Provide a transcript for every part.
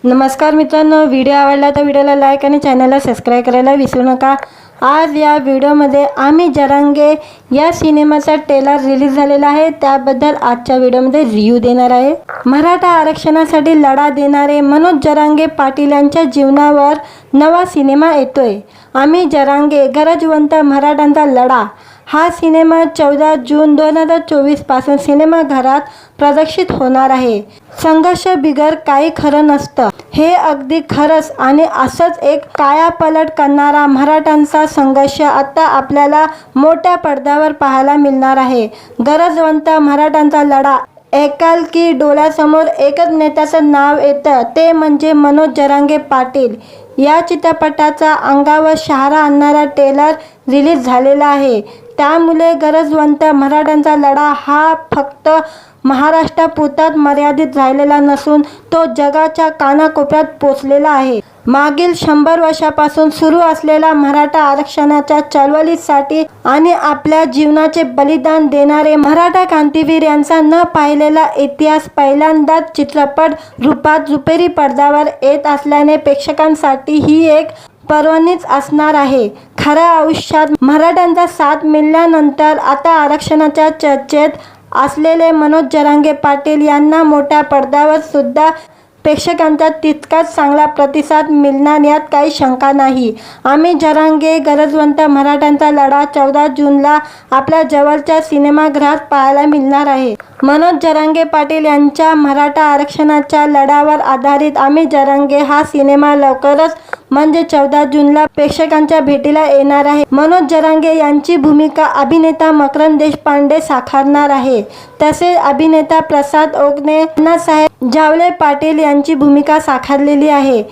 नमस्कार मित्रांनो, व्हिडिओ आवडला तर व्हिडिओला लाईक आणि चॅनलला सबस्क्राईब करायला विसरू नका। आज या व्हिडिओमध्ये आम्ही जरांगे या सिनेमाचा ट्रेलर रिलीज झालेला आहे, त्याबद्दल आजच्या व्हिडिओमध्ये रिव्ह्यू देणार आहे। मराठा आरक्षणासाठी लढा देणारे मनोज जरांगे पाटील यांच्या जीवनावर नवा सिनेमा येतोय। आम्ही जरांगे गरजवंत मराठ्यांचा लढा हा सिनेमा 14 जून 2024 पासून सिनेमाघरात प्रदर्शित होणार आहे। संघर्ष बिगर काही खरं नसतं, हे अगदी खरंच आणि असंच एक कायापालट करणारा मराठ्यांचा संघर्ष आता आपल्याला मोठ्या पडद्यावर पाहायला मिळणार आहे। गरजवंत मराठ्यांचा लढा ऐकाल की डोळ्यासमोर एकच नेत्याचं नाव येतं, ते म्हणजे मनोज जरांगे पाटील। या चित्रपटाचा अंगावर शहारा आणणारा ट्रेलर रिलीज झालेला आहे, त्यामुळे गरजवंत मराठ्यांचा लढा हा फक्त महाराष्ट्रापुरताच मर्यादित राहिलेला नसून तो जगाच्या कानाकोपऱ्यात पोचलेला आहे। मागील 100 वर्षापासून सुरू असलेल्या मराठा आरक्षणाच्या चळवळीसाठी आणि आपल्या जीवनाचे बलिदान देणारे मराठा क्रांतीवीर यांचा न पाहिलेला इतिहास पहिल्यांदाच चित्रपट रूपात रुपेरी पडद्यावर येत असल्याने प्रेक्षकांसाठी ही एक पर्वणीच असणार आहे। खऱ्या आयुष्यात मराठ्यांचा साथ मिळाल्यानंतर आता आरक्षणाच्या चर्चेत असलेले मनोज जरांगे पाटील यांना मोठ्या पडद्यावर सुद्धा प्रेक्षकांचा तितकाच चांगला प्रतिसाद मिळणार यात काही शंका नाही। आम्ही जरांगे गरजवंत मराठ्यांचा लढा 14 जूनला आपल्या जवळच्या सिनेमागृहात पाहायला मिळणार आहे। मनोज जरांगे पाटील यांच्या मराठा आरक्षणाच्या लढ्यावर आधारित आम्ही जरांगे हा सिनेमा लवकरच म्हणजे 14 जूनला प्रेक्षकांच्या भेटीला येणार आहे। मनोज जरांगे यांची भूमिका अभिनेता मकरंद देशपांडे साकारणार आहे, तसेच अभिनेता प्रसाद ओकने अण्णासाहेब जावले पाटील यांची भूमिका साकारलेली आहे।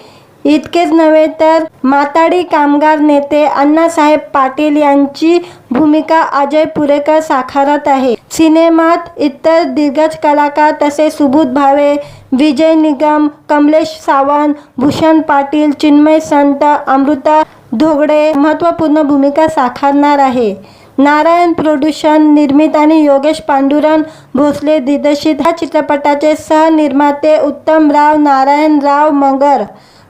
इतकेच नव्हे तर माथाडी कामगार नेते अण्णासाहेब पाटील यांची भूमिका अजय पुरेकर साकारत आहे। सिनेमात इतर दिग्गज कलाकार तसेच सुबोध भावे, विजय निगम, कमलेश सावंत, भूषण पाटील, चिन्मय संत, अमृता धोगडे महत्त्वपूर्ण भूमिका साकारणार आहे। नारायण प्रोडक्शन निर्मित आणि योगेश पांडुरंग भोसले दिग्दर्शित ह्या चित्रपटाचे सहनिर्माते उत्तमराव नारायणराव मगर,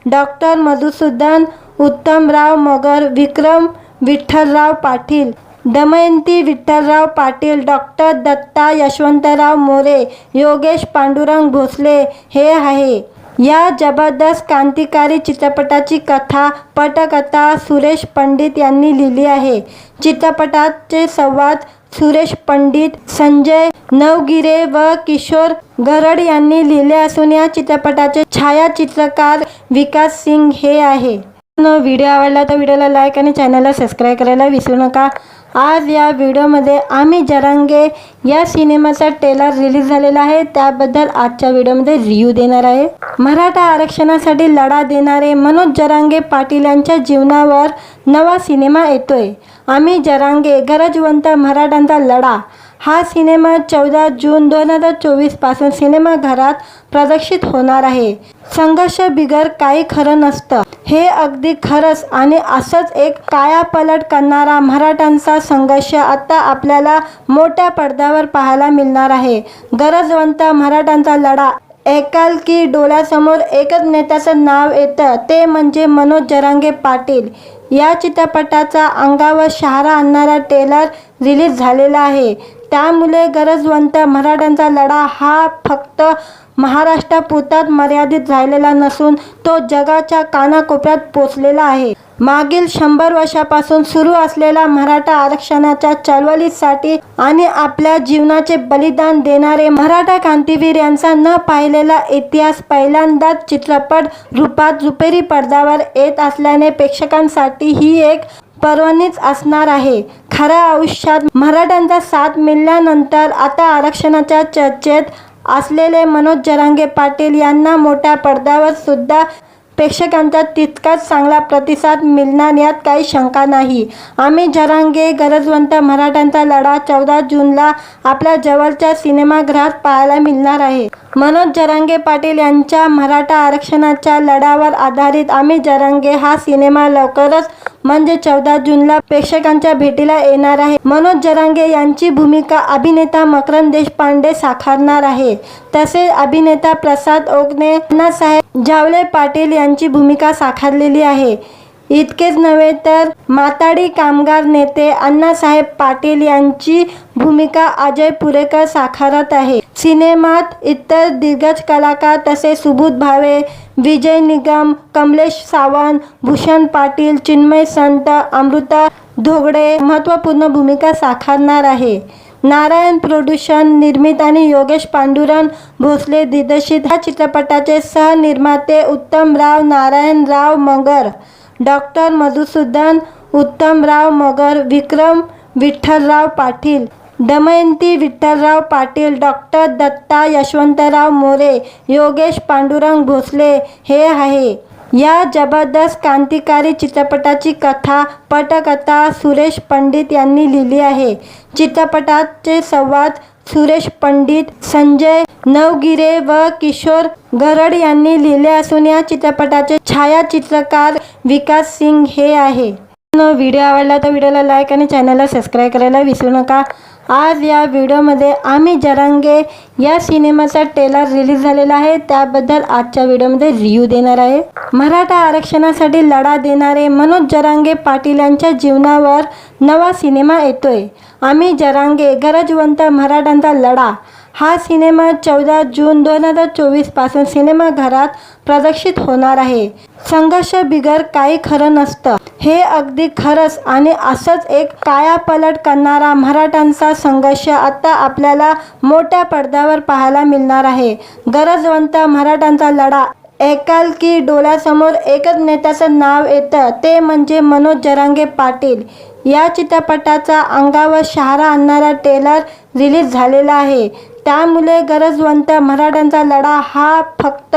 डॉक्टर मधुसूदन उत्तमराव मगर, विक्रम विठ्ठलराव पाटील, दमयंती विठ्ठलराव पाटील, डॉक्टर दत्ता यशवंतराव मोरे, योगेश पांडुरंग भोसले हे आहे। या जबरदस्त क्रांतिकारी चित्रपटाची कथा पटकथा सुरेश पंडित यांनी लिहिली आहे। चित्रपटाचे संवाद सुरेश पंडित, संजय नवगिरे व किशोर गरड यांनी लिहिले असून या चित्रपटाचे छायाचित्रकार विकास सिंग हे आहे। व्हिडिओ आवडला तर व्हिडिओला लाईक आणि चॅनलला सबस्क्राईब करायला विसरू नका। आज या व्हिडिओमध्ये आम्ही जरांगे या सिनेमाचा ट्रेलर रिलीज झालेला आहे, त्याबद्दल आजच्या व्हिडिओमध्ये रिव्ह्यू देणार आहे। मराठा आरक्षणासाठी लढा देणारे मनोज जरांगे पाटील यांच्या जीवनावर नवा सिनेमा येतोय। आम्ही जरांगे गरजवंत मराठ्यांचा लढा हा सिनेमा 14 जून 2024 पासून सिनेमाघरात प्रदर्शित होणार आहे। संघर्ष बिगर काही खरं नसतं, हे अगदी खरंच आणि असंच एक कायापालट करणारा मराठ्यांचा संघर्ष आता आपल्याला मोठ्या पडद्यावर पाहायला मिळणार आहे। गरजवंत मराठ्यांचा लढा ऐकाल की डोळ्यासमोर एकच नेत्याचं नाव येतं, ते म्हणजे मनोज जरांगे पाटील। या चित्रपटाचा अंगावर शहारा आणणारा ट्रेलर रिलीज झालेला आहे, त्यामुळे गरजवंत मराठ्यांचा लढा हा फक्त महाराष्ट्रापुरताच मर्यादित राहिलेला नसून तो जगाच्या कानाकोपऱ्यात पोचलेला आहे। मागील 100 वर्षापासून सुरू असलेल्या मराठा आरक्षणाच्या चळवळीसाठी आणि आपल्या जीवनाचे बलिदान देणारे मराठा क्रांतीवीर यांचा न पाहिलेला इतिहास पहिल्यांदाच चित्रपट रूपात रुपेरी पडद्यावर येत असल्याने प्रेक्षकांसाठी ही एक पर्वणीच असणार आहे। खऱ्या आयुष्यात मराठ्यांचा साथ मिळाल्यानंतर आता आरक्षणाच्या चर्चेत असलेले मनोज जरांगे पाटील यांना मोठ्या पडद्यावर सुद्धा प्रेक्षकांचा तितकाच चांगला प्रतिसाद मिळणार यात काही शंका नाही। आम्ही जरांगे गरजवंत मराठ्यांचा लढा 14 जूनला आपल्या जवळच्या सिनेमागृहात पाहायला मिळणार आहे। मनोज जरांगे पाटील यांच्या मराठा आरक्षणाच्या लढ्यावर आधारित आम्ही जरांगे हा सिनेमा लवकरच म्हणजे 14 जूनला प्रेक्षकांच्या भेटीला येणार आहे। मनोज जरांगे यांची भूमिका अभिनेता मकरंद देशपांडे साकारणार आहे, तसेच अभिनेता प्रसाद ओकने अण्णासाहेब जावले पाटील यांची भूमिका साकारलेली आहे। इतकेच नव्हे तर माथाडी कामगार नेते अण्णासाहेब पाटील यांची भूमिका अजय पुरेकर साकारत आहे। सिनेमात इतर दिग्गज कलाकार तसेच सुबोध भावे, विजय निगम, कमलेश सावंत, भूषण पाटील, चिन्मय संत, अमृता धोगडे महत्त्वपूर्ण भूमिका साकारणार आहे। नारायण प्रोडक्शन निर्मित आणि योगेश पांडुरंग भोसले दिग्दर्शित ह्या चित्रपटाचे सहनिर्माते उत्तमराव नारायणराव मगर, डॉक्टर मधुसूदन उत्तमराव मगर, विक्रम विठ्ठलराव पाटील, दमयंती विठ्ठलराव पाटील, डॉक्टर दत्ता यशवंतराव मोरे, योगेश पांडुरंग भोसले हे आहे। या जबरदस्त क्रांतिकारी चित्रपटाची कथा पटकथा सुरेश पंडित यांनी लिहिली आहे। चित्रपटाचे संवाद सुरेश पंडित, संजय नवगिरे व किशोर गरड यांनी लिहिले असून या चित्रपटाचे छायाचित्रकार विकास सिंग हे आहे। व्हिडिओ आवडला तर व्हिडिओला लाईक आणि चॅनलला सबस्क्राईब करायला विसरू नका। आज या व्हिडिओमध्ये आम्ही जरांगे या सिनेमाचा ट्रेलर रिलीज झालेला आहे, त्याबद्दल आजच्या व्हिडिओमध्ये रिव्ह्यू देणार आहे। मराठा आरक्षणासाठी लढा देणारे मनोज जरांगे पाटील यांच्या जीवनावर नवा सिनेमा येतोय। आम्ही जरांगे गरजवंत मराठ्यांचा लढा हा सिनेमा 14 जून 2024 पासून सिनेमाघरात प्रदर्शित होणार आहे। संघर्ष बिगर काही खरं नसतं, हे अगदी खरंच आणि असंच एक कायापालट करणारा मराठ्यांचा संघर्ष आता आपल्याला मोठ्या पडद्यावर पाहायला मिळणार आहे। गरजवंत मराठ्यांचा लढा ऐकाल की डोळ्यासमोर एकच नेत्याचं नाव येतं, ते म्हणजे मनोज जरांगे पाटील। या चित्रपटाचा अंगावर शहारा आणणारा ट्रेलर रिलीज झालेला आहे, त्यामुळे गरजवंत मराठ्यांचा लढा हा फक्त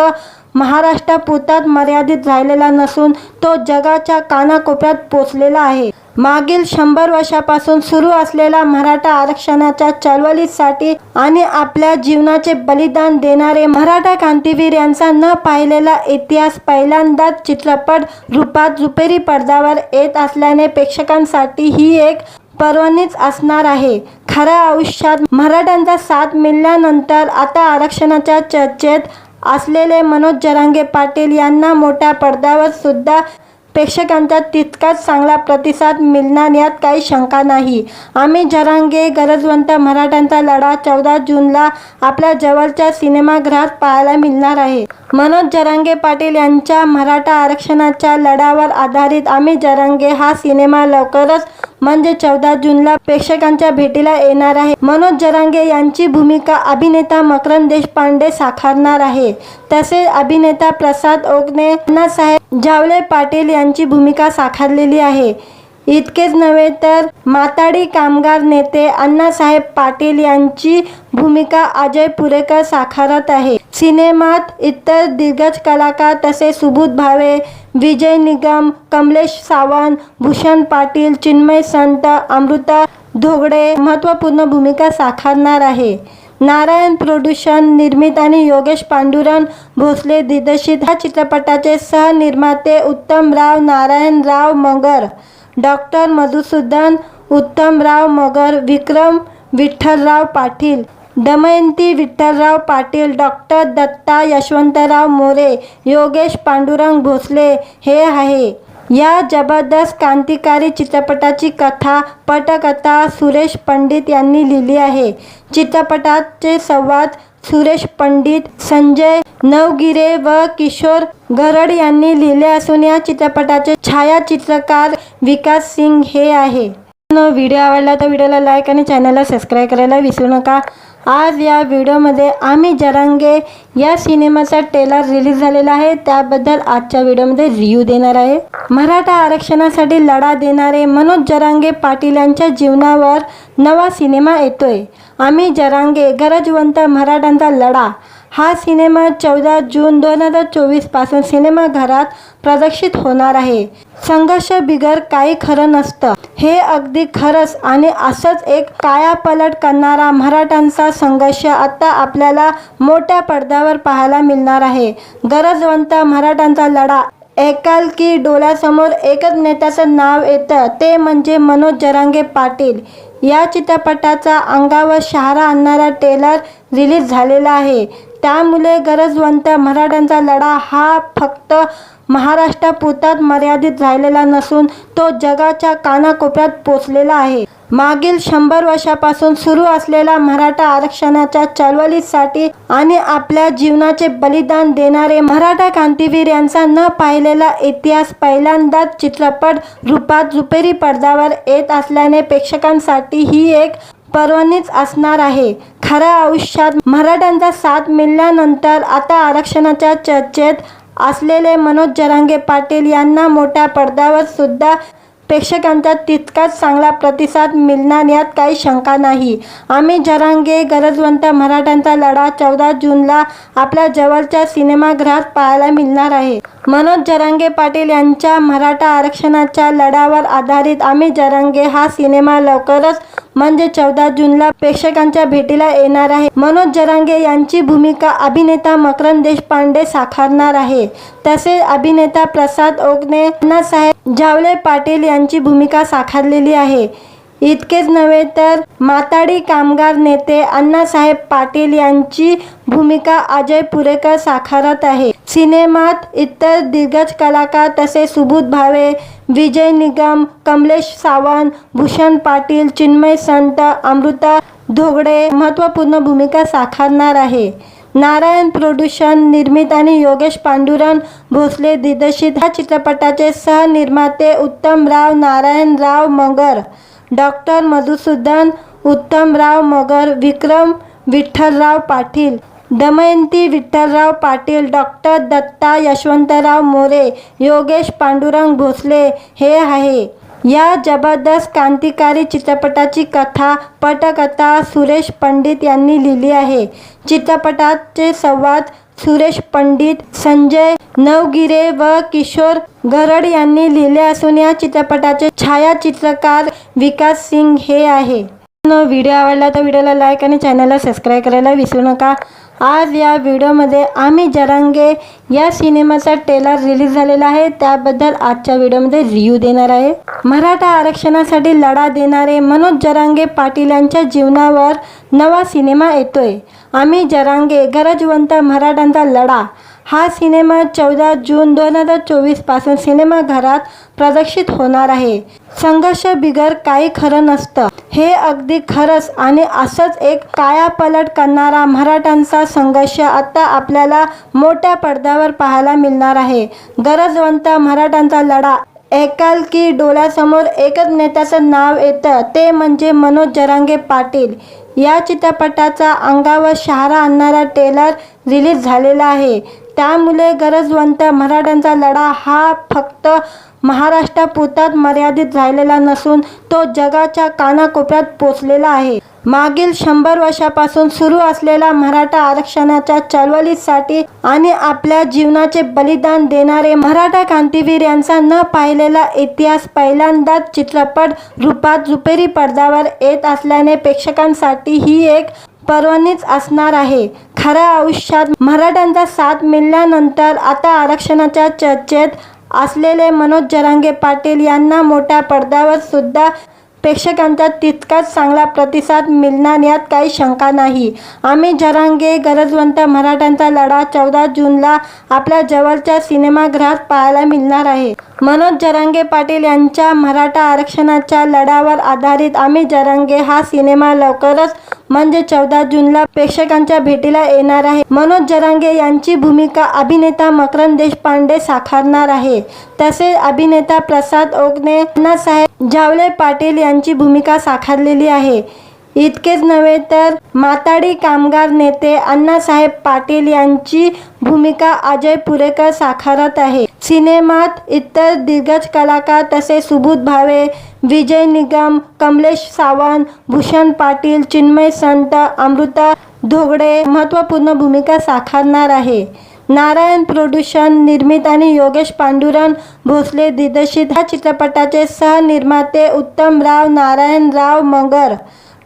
महाराष्ट्रापुरताच मर्यादित राहिलेला नसून तो जगाच्या कानाकोपऱ्यात पोचलेला आहे। मागील 100 वर्षापासून सुरू असलेल्या मराठा आरक्षणाच्या चळवळीसाठी आणि आपल्या जीवनाचे बलिदान देणारे मराठा क्रांतीवीर यांचा न पाहिलेला इतिहास पहिल्यांदाच चित्रपट रूपात रुपेरी पडद्यावर येत असल्याने प्रेक्षकांसाठी ही एक पर्वणीच असणार आहे। खऱ्या आयुष्यात मराठ्यांचा साथ मिळाल्यानंतर आता आरक्षणाच्या चर्चेत असलेले मनोज जरांगे पाटील यांना मोठ्या पडद्यावर सुद्धा प्रेक्षकांचा तितकाच चांगला प्रतिसाद मिळणार यात काही शंका नाही। आम्ही जरांगे गरजवंत मराठ्यांचा लढा 14 जूनला आपल्या जवळच्या सिनेमागृहात पाहायला मिळणार आहे। मनोज जरांगे पाटील यांच्या मराठा आरक्षणाच्या लढ्यावर आधारित आम्ही जरांगे हा सिनेमा लवकरच म्हणजे 14 जूनला प्रेक्षकांच्या भेटीला येणार आहे। मनोज जरांगे यांची भूमिका अभिनेता मकरंद देशपांडे साकारणार आहे, तसेच अभिनेता प्रसाद ओकने अण्णासाहेब जावले पाटील यांची भूमिका साकारलेली आहे। इतकेच नव्हे तर माथाडी कामगार नेते अण्णासाहेब पाटील यांची भूमिका अजय पुरेकर साकारत आहे। सिनेमात इतर दिग्गज कलाकार तसेच सुबोध भावे, विजय निगम, कमलेश सावंत, भूषण पाटील, चिन्मय संत, अमृता धोगडे महत्त्वपूर्ण भूमिका साकारणार आहे। नारायण प्रोडक्शन निर्मित आणि योगेश पांडुरंग भोसले दिग्दर्शित ह्या चित्रपटाचे सहनिर्माते उत्तमराव नारायणराव मगर, डॉक्टर मधुसूदन उत्तमराव मगर, विक्रम विठ्ठलराव पाटील, दमयंती विठ्ठलराव पाटील, डॉक्टर दत्ता यशवंतराव मोरे, योगेश पांडुरंग भोसले हे आहे। या जबरदस्त क्रांतिकारी चित्रपटाची कथा पटकथा सुरेश पंडित यांनी लिहिली आहे। चित्रपटाचे संवाद सुरेश पंडित, संजय नवगिरे व किशोर गरड यांनी लिहिले असून या चित्रपटाचे छायाचित्रकार विकास सिंग हे आहे। व्हिडिओ आवडला तर व्हिडिओला लाईक आणि चॅनलला सबस्क्राईब करायला विसरू नका। आज या व्हिडिओमध्ये आम्ही जरांगे या सिनेमाचा ट्रेलर रिलीज झालेला आहे, त्याबद्दल आजच्या व्हिडिओमध्ये रिव्ह्यू देणार आहे। मराठा आरक्षणासाठी लढा देणारे मनोज जरांगे पाटील यांच्या जीवनावर नवा सिनेमा येतोय। आम्ही जरांगे गरजवंत मराठ्यांचा लढा हा सिनेमा 14 जून 2024 पासून सिनेमाघरात प्रदर्शित होणार आहे। संघर्ष बिगर काही खरं नसतं, हे अगदी खरंच आणि असंच एक कायापालट करणारा मराठ्यांचा संघर्ष आता आपल्याला मोठ्या पडद्यावर पाहायला मिळणार आहे। गरजवंत मराठ्यांचा लढा ऐकाल की डोळ्यासमोर एकच नेत्याचं नाव येतं, ते म्हणजे मनोज जरांगे पाटील। या चित्रपटाचा अंगावर शहारा आणणारा ट्रेलर रिलीज झालेला आहे, त्यामुळे गरजवंत मराठ्यांचा लढा हा फक्त महाराष्ट्रापुरताच मर्यादित राहिलेला नसून तो जगाच्या कानाकोपऱ्यात पोचलेला आहे। मागील 100 वर्षापासून सुरू असलेला मराठा आरक्षणाच्या चळवळीसाठी आणि आपल्या जीवनाचे बलिदान देणारे मराठा क्रांतीवीर यांचा न पाहिलेला इतिहास पहिल्यांदाच चित्रपट रूपात रुपेरी पडद्यावर येत असल्याने प्रेक्षकांसाठी ही एक पर्वणीच असणार आहे। खऱ्या आयुष्यात मराठ्यांचा साथ मिळाल्यानंतर आता आरक्षणाच्या चर्चेत असलेले मनोज जरांगे पाटील यांना मोठ्या पडद्यावर सुद्धा प्रेक्षकांचा तितकाच चांगला प्रतिसाद मिळणार यात काही शंका नाही। आम्ही जरांगे गरजवंत मराठ्यांचा लढा 14 जूनला आपल्या जवळच्या सिनेमागृहात पाहायला मिळणार आहे। मनोज जरांगे पाटील यांच्या मराठा आरक्षणाच्या लढ्यावर आधारित आम्ही जरांगे हा सिनेमा लवकरच म्हणजे 14 जूनला प्रेक्षकांच्या भेटीला येणार आहे। मनोज जरांगे यांची भूमिका अभिनेता मकरंद देशपांडे साकारणार आहे। तसेच अभिनेता प्रसाद ओकने अण्णासाहेब जावले पाटील यांची भूमिका साकारलेली आहे। इतकेच नव्हे तर माथाडी कामगार नेते अण्णासाहेब पाटील यांची भूमिका अजय पुरेकर साकारत आहे। सिनेमात इतर दिग्गज कलाकार तसेच सुबोध भावे, विजय निगम, कमलेश सावंत, भूषण पाटील, चिन्मय संत, अमृता धोगडे महत्त्वपूर्ण भूमिका साकारणार आहे। नारायण प्रोडक्शन निर्मित आणि योगेश पांडुरंग भोसले दिग्दर्शित ह्या चित्रपटाचे सहनिर्माते उत्तमराव नारायणराव मगर, डॉक्टर मधुसूदन उत्तमराव मगर, विक्रम विठ्ठलराव पाटील, दमयंती विठ्ठलराव पाटील, डॉक्टर दत्ता यशवंतराव मोरे, योगेश पांडुरंग भोसले हे आहे। या जबरदस्त क्रांतिकारी चित्रपटाची कथा पटकथा सुरेश पंडित यांनी लिहिली आहे। चित्रपटाचे संवाद सुरेश पंडित, संजय नवगिरे व किशोर गरड यांनी लिहिले असून या चित्रपटाचे छायाचित्रकार विकास सिंग हे आहे। व्हिडिओ आवडला तर व्हिडिओला लाईक आणि चॅनलला सबस्क्राईब करायला विसरू नका। आज या व्हिडिओमध्ये आम्ही जरांगे या सिनेमाचा ट्रेलर रिलीज झालेला आहे, त्याबद्दल आजच्या व्हिडिओमध्ये रिव्ह्यू देणार आहे। मराठा आरक्षणासाठी लढा देणारे मनोज जरांगे पाटील यांच्या जीवनावर नवा सिनेमा येतोय। आम्ही जरांगे गरजवंत मराठ्यांचा लढा हा सिनेमा 14 जून 2024 पासून सिनेमाघरात प्रदर्शित होणार आहे। संघर्ष बिगर काही खरं नसतं हे अगदी खरंच आणि असंच एक कायापालट करणारा मराठ्यांचा संघर्ष आता आपल्याला मोठ्या पडद्यावर पाहायला मिळणार आहे। गरजवंत मराठ्यांचा लढा ऐकाल की डोळ्यासमोर एकच नेत्याचं नाव येतं, ते म्हणजे मनोज जरांगे पाटील। या चित्रपटाचा अंगावर शहारा आणणारा ट्रेलर रिलीज झालेला आहे। त्यामुळे गरजवंत मराठ्यांचा लढा हा फक्त महाराष्ट्रापुरताच मर्यादित राहिलेला नसून तो जगाच्या कानाकोपऱ्यात पोचलेला आहे। मागील 100 वर्षापासून सुरू असलेला मराठा आरक्षणाच्या चळवळीसाठी आणि आपल्या जीवनाचे बलिदान देणारे मराठा क्रांतीवीर यांचा न पाहिलेला इतिहास पहिल्यांदाच चित्रपट रूपात रुपेरी पडद्यावर येत असल्याने प्रेक्षकांसाठी ही एक पर्वणीच असणार आहे। खऱ्या आयुष्यात मराठ्यांचा साथ मिळाल्यानंतर आता आरक्षणाच्या चर्चेत असलेले मनोज जरांगे पाटील यांना मोठ्या पडद्यावर सुद्धा प्रेक्षकांचा तितकाच चांगला प्रतिसाद मिळणार यात काही शंका नाही। आम्ही जरांगे गरजवंत मराठ्यांचा लढा 14 जूनला आपल्या जवळच्या सिनेमागृहात पाहायला मिळणार आहे। मनोज जरांगे पाटील यांच्या मराठा आरक्षणाच्या लढ्यावर आधारित आम्ही जरांगे हा सिनेमा लवकरच म्हणजे 14 जूनला प्रेक्षकांच्या भेटीला येणार आहे। मनोज जरांगे यांची भूमिका अभिनेता मकरंद देशपांडे साकारणार आहे। तसेच अभिनेता प्रसाद ओकने अण्णासाहेब जावले पाटील यांची भूमिका साकारलेली आहे। इतकेच नव्हे तर माथाडी कामगार नेते अण्णासाहेब पाटील यांची भूमिका अजय पुरेकर साकारत आहे। सिनेमात इतर दिग्गज कलाकार तसेच सुबोध भावे, विजय निगम, कमलेश सावंत, भूषण पाटील, चिन्मय संत, अमृता धोगडे महत्त्वपूर्ण भूमिका साकारणार आहे। नारायण प्रोडक्शन निर्मित आणि योगेश पांडुरंग भोसले दिग्दर्शित ह्या चित्रपटाचे सहनिर्माते उत्तमराव नारायणराव मगर,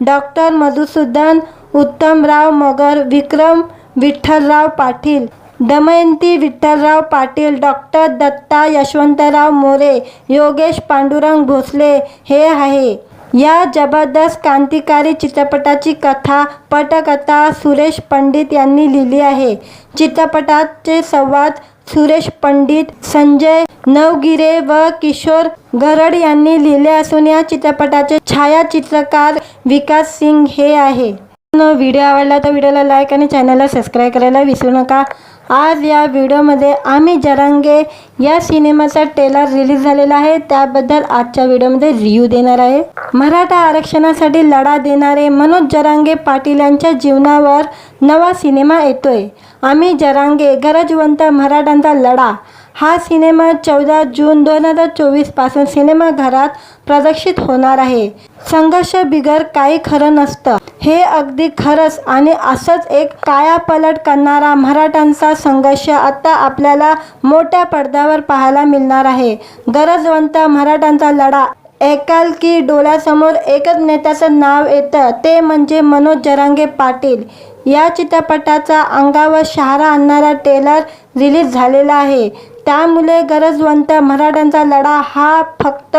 डॉक्टर मधुसूदन उत्तमराव मगर, विक्रम विठ्ठलराव पाटील, दमयंती विठ्ठलराव पाटील, डॉक्टर दत्ता यशवंतराव मोरे, योगेश पांडुरंग भोसले हे आहे। या जबरदस्त क्रांतिकारी चित्रपटाची कथा पटकथा सुरेश पंडित यांनी लिहिली आहे। चित्रपटाचे संवाद सुरेश पंडित, संजय नवगिरे व किशोर गरड यांनी लिहिले असून या चित्रपटाचे छायाचित्रकार विकास सिंग हे आहे। व्हिडिओ आवडला तर व्हिडिओला लाईक आणि चॅनलला सबस्क्राईब करायला विसरू नका। आज या व्हिडिओमध्ये आम्ही जरांगे या सिनेमाचा ट्रेलर रिलीज झालेला आहे, त्याबद्दल आजच्या व्हिडिओमध्ये रिव्ह्यू देणार आहे। मराठा आरक्षणासाठी लढा देणारे मनोज जरांगे पाटील यांच्या जीवनावर नवा सिनेमा येतोय। आम्ही जरांगे गरजवंत मराठ्यांचा लढा हा सिनेमा 14 जून 2024 पासून सिनेमाघरात प्रदर्शित होणार आहे। संघर्ष बिगर काही खरं नसतं, हे अगदी खरंच आणि असंच एक कायापालट करणारा मराठ्यांचा संघर्ष आता आपल्याला मोठ्या पडद्यावर पाहायला मिळणार आहे। गरजवंत मराठ्यांचा लढा ऐकाल की डोळ्यासमोर एकच नेत्याचं नाव येतं, ते म्हणजे मनोज जरांगे पाटील। या चित्रपटाचा अंगावर शहारा आणणारा ट्रेलर रिलीज झालेला आहे, त्यामुळे गरजवंत मराठ्यांचा लढा हा फक्त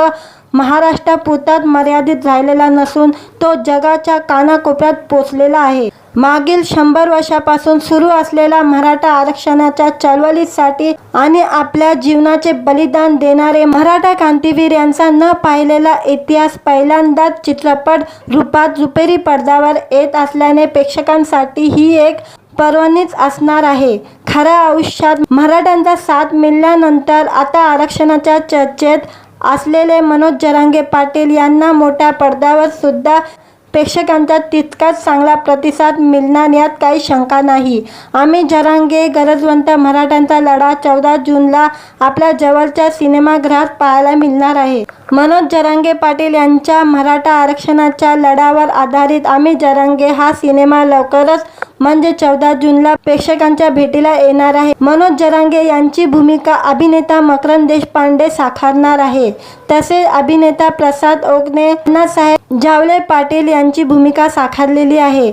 महाराष्ट्रापुरताच मर्यादित राहिलेला नसून तो जगाच्या कानाकोपऱ्यात पोचलेला आहे। मागील 100 वर्षापासून सुरू असलेल्या मराठा आरक्षणाच्या चळवळीसाठी आणि आपल्या जीवनाचे बलिदान देणारे मराठा क्रांतीवीर यांचा न पाहिलेला इतिहास पहिल्यांदाच चित्रपट रूपात रुपेरी पडद्यावर येत असल्याने प्रेक्षकांसाठी ही एक पर्वणीच असणार आहे। खऱ्या आयुष्यात मराठ्यांचा साथ मिळाल्यानंतर आता आरक्षणाच्या चर्चेत असलेले मनोज जरांगे पाटील यांना मोठ्या पडद्यावर सुद्धा प्रेक्षकांचा तितकाच चांगला प्रतिसाद मिळणार यात काही शंका नाही। आम्ही जरांगे गरजवंत मराठ्यांचा लढा 14 जूनला आपल्या जवळच्या सिनेमागृहात पाहायला मिळणार आहे। मनोज जरांगे पाटील यांच्या मराठा आरक्षणाच्या लढ्यावर आधारित आम्ही जरांगे हा सिनेमा लवकरच म्हणजे 14 जूनला प्रेक्षकांच्या भेटीला येणार आहे। मनोज जरांगे यांची भूमिका अभिनेता मकरंद देशपांडे साकारणार आहे, तसेच अभिनेता प्रसाद ओकने अण्णासाहेब जावले पाटील यांची भूमिका साकारलेली आहे।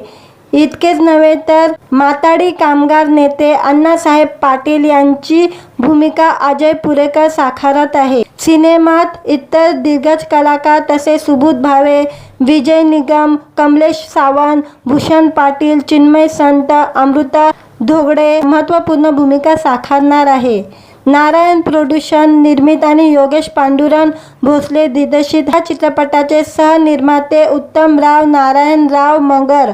इतकेच नव्हे तर माथाडी कामगार नेते अण्णासाहेब पाटील यांची भूमिका अजय पुरेकर साकारत आहे। सिनेमात इतर दिग्गज कलाकार तसेच सुबोध भावे, विजय निगम, कमलेश सावंत, भूषण पाटील, चिन्मय संत, अमृता धोगडे महत्त्वपूर्ण भूमिका साकारणार आहे। नारायण प्रोडक्शन निर्मित आणि योगेश पांडुरंग भोसले दिग्दर्शित या चित्रपटाचे सहनिर्माते उत्तमराव नारायणराव मगर,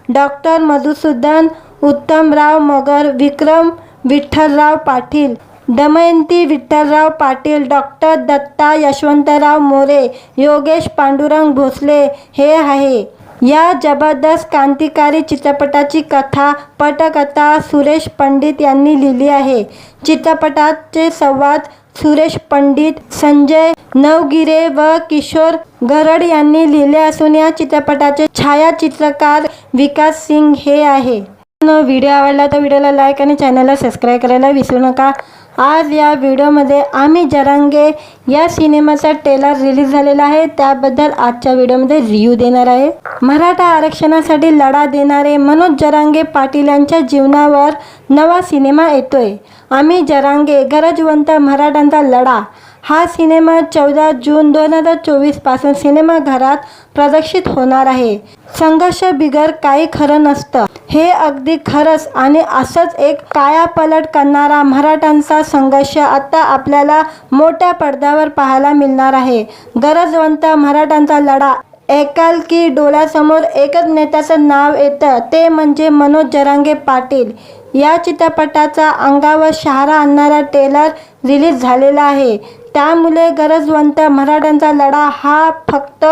डॉक्टर मधुसूदन उत्तमराव मगर, विक्रम विठ्ठलराव पाटील, दमयंती विठ्ठलराव पाटील, डॉक्टर दत्ता यशवंतराव मोरे, योगेश पांडुरंग भोसले हे आहे। या जबरदस्त क्रांतिकारी चित्रपटाची कथा पटकथा सुरेश पंडित यांनी लिहिली आहे। चित्रपटाचे संवाद सुरेश पंडित, संजय नवगिरे व किशोर गरड यांनी लिहिले असून या चित्रपटाचे छायाचित्रकार विकास सिंग हे आहे। व्हिडिओ आवडला तर व्हिडिओला लाईक आणि चॅनलला सबस्क्राईब करायला विसरू नका। आज या व्हिडिओमध्ये आम्ही जरांगे या सिनेमाचा ट्रेलर रिलीज झालेला आहे, त्याबद्दल आजच्या व्हिडिओमध्ये रिव्ह्यू देणार आहे। मराठा आरक्षणासाठी लढा देणारे मनोज जरांगे पाटील यांच्या जीवनावर नवा सिनेमा येतोय। आम्ही जरांगे गरजवंत मराठ्यांचा लढा हा सिनेमा 14 जून 2024 पासून सिनेमाघरात प्रदर्शित होणार आहे। संघर्ष बिगर काही खरं नसतं, हे अगदी खरंच आणि असंच एक कायापालट करणारा मराठ्यांचा संघर्ष आता आपल्याला मोठ्या पडद्यावर पाहायला मिळणार आहे। गरजवंत मराठ्यांचा लढा ऐकाल की डोळ्यासमोर एकच नेत्याचं नाव येतं, ते म्हणजे मनोज जरांगे पाटील। या चित्रपटाचा अंगावर शहारा आणणारा ट्रेलर रिलीज झालेला आहे, त्यामुळे गरजवंत मराठ्यांचा लढा हा फक्त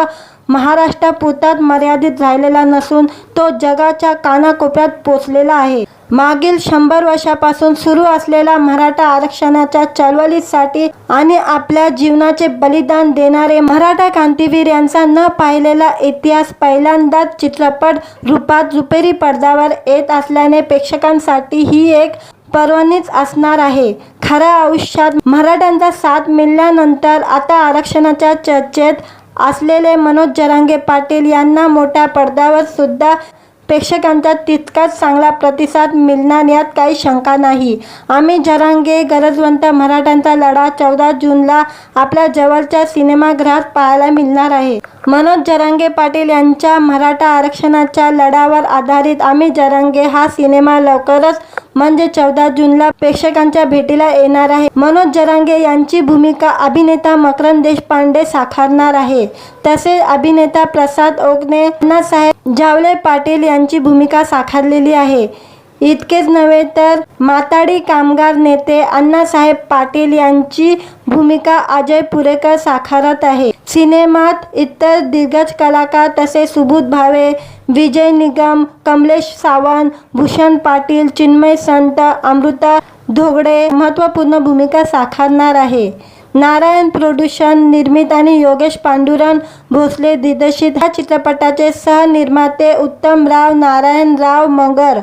महाराष्ट्रापुरताच मर्यादित राहिलेला नसून तो जगाच्या कानाकोपऱ्यात पोचलेला आहे। मागील 100 वर्षापासून सुरू असलेल्या मराठा आरक्षणाच्या चळवळीसाठी आणि आपल्या जीवनाचे बलिदान देणारे मराठा क्रांतीवीर यांचा न पाहिलेला इतिहास पहिल्यांदाच चित्रपट रूपात रुपेरी पडद्यावर येत असल्याने प्रेक्षकांसाठी ही एक पर्वणीच असणार आहे। खऱ्या आयुष्यात मराठ्यांचा साथ मिळाल्यानंतर आता आरक्षणाच्या चर्चेत असलेले मनोज जरांगे पाटील यांना मोठ्या पडद्यावर सुद्धा प्रेक्षकांचा तितकाच चांगला प्रतिसाद मिळणार यात काही शंका नाही। आम्ही जरांगे गरजवंत मराठ्यांचा लढा 14 जूनला आपल्या जवळच्या सिनेमागृहात पाहायला मिळणार आहे। मनोज जरांगे पाटील यांच्या मराठा आरक्षणाच्या लढ्यावर आधारित आम्ही जरांगे हा सिनेमा लवकरच म्हणजे 14 जूनला प्रेक्षकांच्या भेटीला येणार आहे। मनोज जरांगे यांची भूमिका अभिनेता मकरंद देशपांडे साकारणार आहे। तसेच अभिनेता प्रसाद ओकने अण्णासाहेब जावले पाटील यांची भूमिका साकारलेली आहे। इतकेच नव्हे तर माथाडी कामगार नेते अण्णासाहेब पाटील यांची भूमिका अजय पुरेकर साकारत आहे। सिनेमात इतर दिग्गज कलाकार तसेच सुबोध भावे, विजय निगम, कमलेश सावंत, भूषण पाटील, चिन्मय संत, अमृता धोगडे महत्त्वपूर्ण भूमिका साकारणार आहे। नारायण प्रोडक्शन निर्मित आणि योगेश पांडुरंग भोसले दिग्दर्शित ह्या चित्रपटाचे सहनिर्माते उत्तमराव नारायणराव मगर,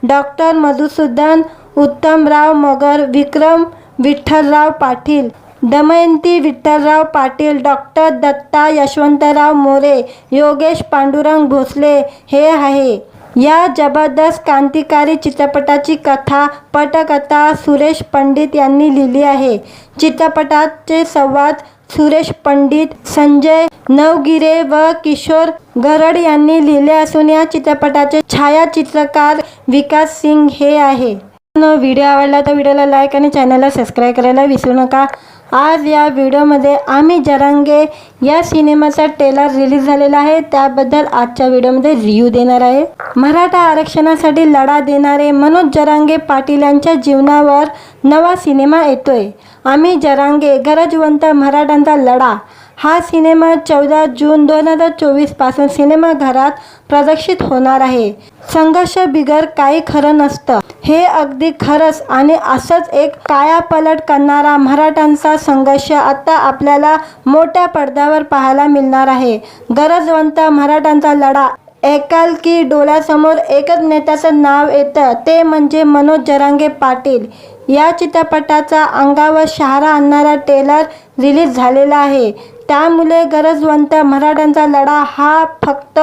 डॉक्टर मधुसूदन उत्तमराव मगर, विक्रम विठ्ठलराव पाटील, दमयंती विठ्ठलराव पाटील, डॉक्टर दत्ता यशवंतराव मोरे, योगेश पांडुरंग भोसले हे आहे। या जबरदस्त क्रांतिकारी चित्रपटाची कथा पटकथा सुरेश पंडित यांनी लिहिली आहे। चित्रपटाचे संवाद सुरेश पंडित, संजय नवगिरे व किशोर गरड यांनी लिहिले असून या चित्रपटाचे छायाचित्रकार विकास सिंग हे आहे। व्हिडिओ आवडला तर व्हिडिओला लाईक आणि चॅनलला सबस्क्राईब करायला विसरू नका। आज या व्हिडिओमध्ये आम्ही जरांगे या सिनेमाचा ट्रेलर रिलीज झालेला आहे, त्याबद्दल आजच्या व्हिडिओमध्ये रिव्ह्यू देणार आहे। मराठा आरक्षणासाठी लढा देणारे मनोज जरांगे पाटील यांच्या जीवनावर नवा सिनेमा येतोय। आम्ही जरांगे गरजवंत मराठ्यांचा लढा हा सिनेमा 14 जून 2024 पासून सिनेमाघरात प्रदर्शित होणार आहे। संघर्ष बिगर काही खरं नसतं हे अगदी खरंच आणि असंच एक कायापालट करणारा मराठ्यांचा संघर्ष आता आपल्याला मोठ्या पडद्यावर पाहायला मिळणार आहे। गरजवंत मराठ्यांचा लढा ऐकाल की डोळ्यासमोर एकच नेत्याचं नाव येतं, ते म्हणजे मनोज जरांगे पाटील। या चित्रपटाचा अंगावर शहारा आणणारा ट्रेलर रिलीज झालेला आहे, त्यामुळे गरजवंत मराठ्यांचा लढा हा फक्त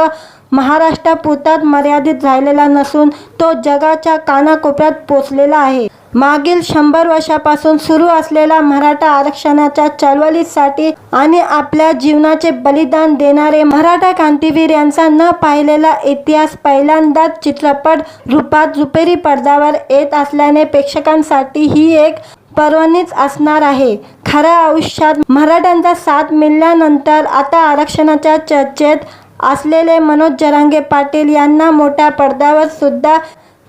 महाराष्ट्रापुरताच मर्यादित राहिलेला नसून तो जगाच्या कानाकोपऱ्यात पोचलेला आहे। मागील 100 वर्षापासून सुरू असलेल्या मराठा आरक्षणाच्या चळवळीसाठी आणि आपल्या जीवनाचे बलिदान देणारे मराठा क्रांतीवीर यांचा न पाहिलेला इतिहास पहिल्यांदाच चित्रपट रूपात रुपेरी पडद्यावर येत असल्याने प्रेक्षकांसाठी ही एक पर्वणीच असणार आहे। खऱ्या आयुष्यात मराठ्यांचा साथ मिळाल्यानंतर आता आरक्षणाच्या चर्चेत असलेले मनोज जरांगे पाटील यांना मोठ्या पडद्यावर सुद्धा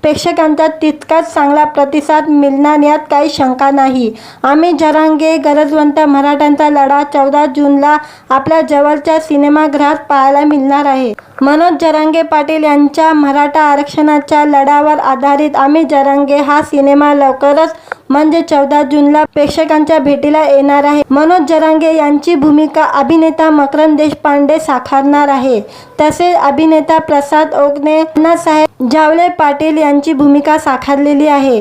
प्रेक्षकांचा तितकाच चांगला प्रतिसाद मिळणार यात काही शंका नाही। आम्ही जरांगे गरजवंत मराठ्यांचा लढा 14 जूनला आपल्या जवळच्या सिनेमागृहात पाहायला मिळणार आहे। मनोज जरांगे पाटील यांच्या मराठा आरक्षणाच्या लढ्यावर आधारित आम्ही जरांगे हा सिनेमा लवकरच म्हणजे 14 जूनला प्रेक्षकांच्या भेटीला येणार आहे। मनोज जरांगे यांची भूमिका अभिनेता मकरंद देशपांडे साकारणार आहे। तसेच अभिनेता प्रसाद ओकने अण्णासाहेब जावले पाटील यांची भूमिका साकारलेली आहे।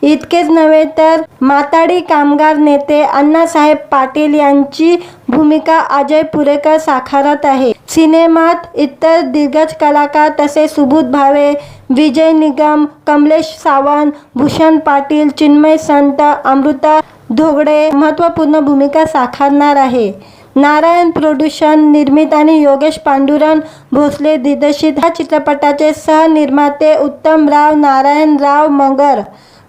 इतकेच नव्हे तर माथाडी कामगार नेते अण्णासाहेब पाटील यांची भूमिका अजय पुरेकर साकारत आहे। सिनेमात इतर दिग्गज कलाकार तसेच सुबोध भावे, विजय निगम, कमलेश सावंत, भूषण पाटील, चिन्मय संत, अमृता धोगडे महत्त्वपूर्ण भूमिका साकारणार आहे। नारायण प्रोडक्शन निर्मित आणि योगेश पांडुरंग भोसले दिग्दर्शित ह्या चित्रपटाचे सहनिर्माते उत्तमराव नारायणराव मगर,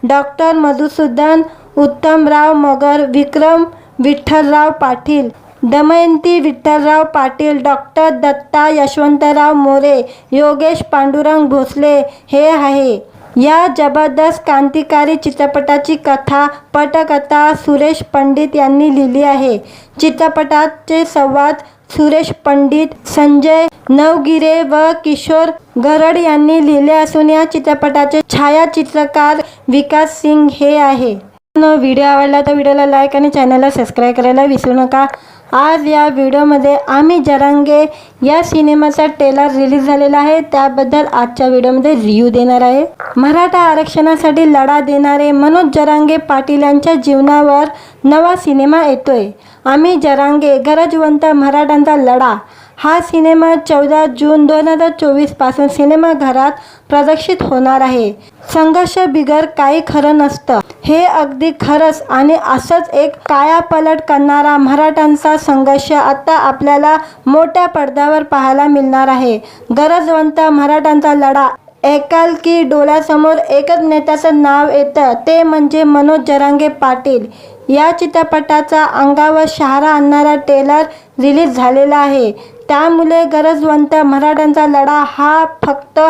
डॉक्टर मधुसूदन उत्तमराव मगर, विक्रम विठ्ठलराव पाटील, दमयंती विठ्ठलराव पाटील, डॉक्टर दत्ता यशवंतराव मोरे, योगेश पांडुरंग भोसले हे आहे। या जबरदस्त क्रांतिकारी चित्रपटाची कथा पटकथा सुरेश पंडित यांनी लिहिली आहे। चित्रपटाचे संवाद सुरेश पंडित, संजय नवगिरे व किशोर गरड यांनी लिहिले असून या चित्रपटाचे छायाचित्रकार विकास सिंग हे आहे। व्हिडिओ आवडला तर व्हिडिओला लाईक आणि चॅनलला सबस्क्राईब करायला विसरू नका। आज या व्हिडिओमध्ये आम्ही जरांगे या सिनेमाचा ट्रेलर रिलीज झालेला आहे, त्याबद्दल आजच्या व्हिडिओमध्ये रिव्ह्यू देणार आहे। मराठा आरक्षणासाठी लढा देणारे मनोज जरांगे पाटील यांच्या जीवनावर नवा सिनेमा येतोय। आम्ही जरांगे गरजवंत मराठ्यांचा लढा हा सिनेमा 14 जून 2024 पासून सिनेमाघरात प्रदर्शित होणार आहे. संघर्ष बिगर काही खरं नसतं, हे अगदी खरंच आणि असंच एक कायापालट करणारा मराठ्यांचा संघर्ष आता आपल्याला मोठ्या पडद्यावर पाहायला मिळणार आहे. गरजवंत मराठ्यांचा लढा ऐकाल की डोळ्यासमोर एकच नेत्याचं नाव येतं, ते म्हणजे मनोज जरांगे पाटील. या चित्रपटाचा अंगावर शहारा आणणारा ट्रेलर रिलीज झालेला आहे. त्यामुळे गरजवंत मराठ्यांचा लढा हा फक्त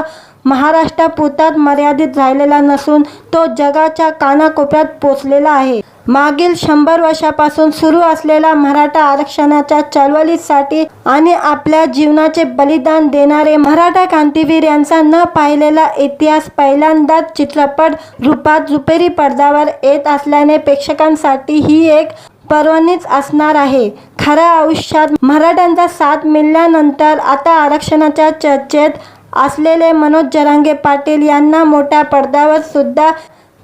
महाराष्ट्रापुरताच मर्यादित राहिलेला नसून तो जगाच्या कानाकोपऱ्यात पोचलेला आहे. मागील 100 वर्षापासून सुरू असलेल्या मराठा आरक्षणाच्या चळवळीसाठी आणि आपल्या जीवनाचे बलिदान देणारे मराठा क्रांतीवीर यांचा न पाहिलेला इतिहास पहिल्यांदाच चित्रपट रूपात रुपेरी पडद्यावर येत असल्याने प्रेक्षकांसाठी ही एक पर्वणीच असणार आहे. खऱ्या आयुष्यात मराठ्यांचा साथ मिळाल्यानंतर आता आरक्षणाच्या चर्चेत असलेले मनोज जरांगे पाटील यांना मोठ्या पडद्यावर सुद्धा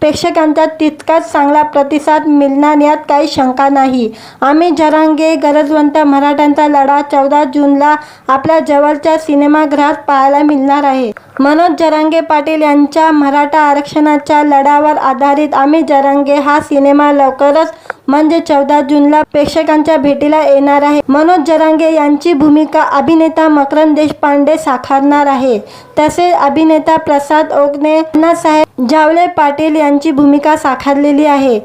प्रेक्षकांचा तितकाच चांगला प्रतिसाद मिळणार यात काही शंका नाही. आम्ही जरांगे गरजवंत मराठ्यांचा लढा 14 जूनला आपल्या जवळच्या सिनेमागृहात पाहायला मिळणार आहे. मनोज जरांगे पाटील यांच्या मराठा आरक्षणाच्या लढ्यावर आधारित आम्ही जरांगे हा सिनेमा लवकरच म्हणजे 14 जूनला प्रेक्षकांच्या भेटीला येणार आहे. मनोज जरांगे यांची भूमिका अभिनेता मकरंद देशपांडे साकारणार आहे. तसेच अभिनेता प्रसाद ओकने अण्णासाहेब जावले पाटील यांची भूमिका साकारलेली आहे.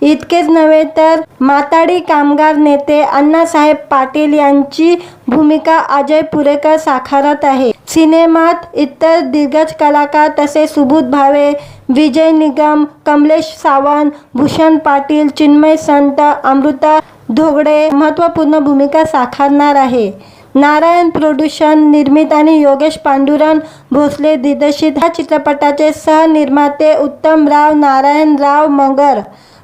इतकेच नव्हे तर माथाडी कामगार नेते अण्णासाहेब पाटील यांची भूमिका अजय पुरेकर साकारत आहे. सिनेमात इतर दिग्गज कलाकार तसेच सुबोध भावे, विजय निगम, कमलेश सावंत, भूषण पाटील, चिन्मय संत, अमृता धोगडे महत्त्वपूर्ण भूमिका साकारणार आहे. नारायण प्रोडक्शन निर्मित आणि योगेश पांडुरंग भोसले दिग्दर्शित ह्या चित्रपटाचे सहनिर्माते उत्तमराव नारायणराव मगर,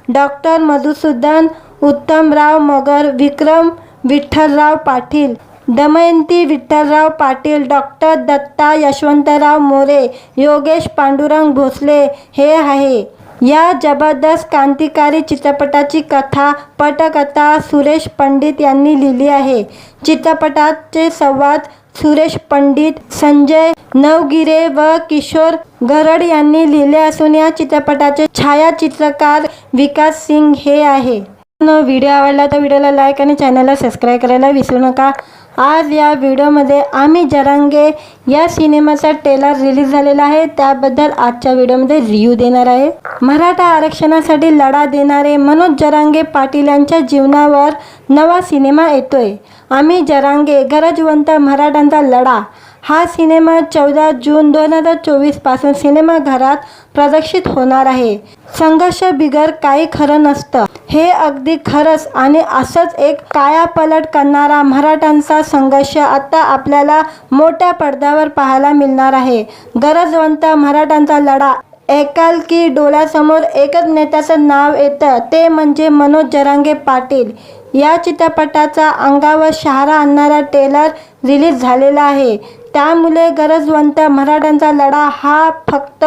डॉक्टर मधुसूदन उत्तमराव मगर, विक्रम विठ्ठलराव पाटील, दमयंती विठ्ठलराव पाटील, डॉक्टर दत्ता यशवंतराव मोरे, योगेश पांडुरंग भोसले हे आहे. या जबरदस्त क्रांतिकारी चित्रपटाची कथा पटकथा सुरेश पंडित यांनी लिहिली आहे. चित्रपटाचे संवाद सुरेश पंडित, संजय नवगिरे व किशोर गरड यांनी लिहिले असून या चित्रपटाचे छायाचित्रकार विकास सिंग हे आहे. व्हिडिओ आवडला तर व्हिडिओला लाईक आणि चॅनलला सबस्क्राईब करायला विसरू नका. आज या व्हिडिओमध्ये आम्ही जरांगे या सिनेमाचा ट्रेलर रिलीज झालेला आहे, त्याबद्दल आजच्या व्हिडिओमध्ये रिव्ह्यू देणार आहे. मराठा आरक्षणासाठी लढा देणारे मनोज जरांगे पाटील यांच्या जीवनावर नवा सिनेमा येतोय. आम्ही जरांगे गरजवंत मराठ्यांचा लढा हा सिनेमा 14 जून 2024 पासून सिनेमाघरात प्रदर्शित होणार आहे. संघर्ष बिगर काही खरं नसतं, हे अगदी खरंच आणि असंच एक कायापालट करणारा मराठ्यांचा संघर्ष आता आपल्याला मोठ्या पडद्यावर पाहायला मिळणार आहे. गरजवंत मराठ्यांचा लढा ऐकाल की डोळ्यासमोर एकच नेत्याचं नाव येतं, ते म्हणजे मनोज जरांगे पाटील. या चित्रपटाचा अंगावर शहारा आणणारा ट्रेलर रिलीज झालेला आहे. त्यामुळे गरजवंत मराठ्यांचा लढा हा फक्त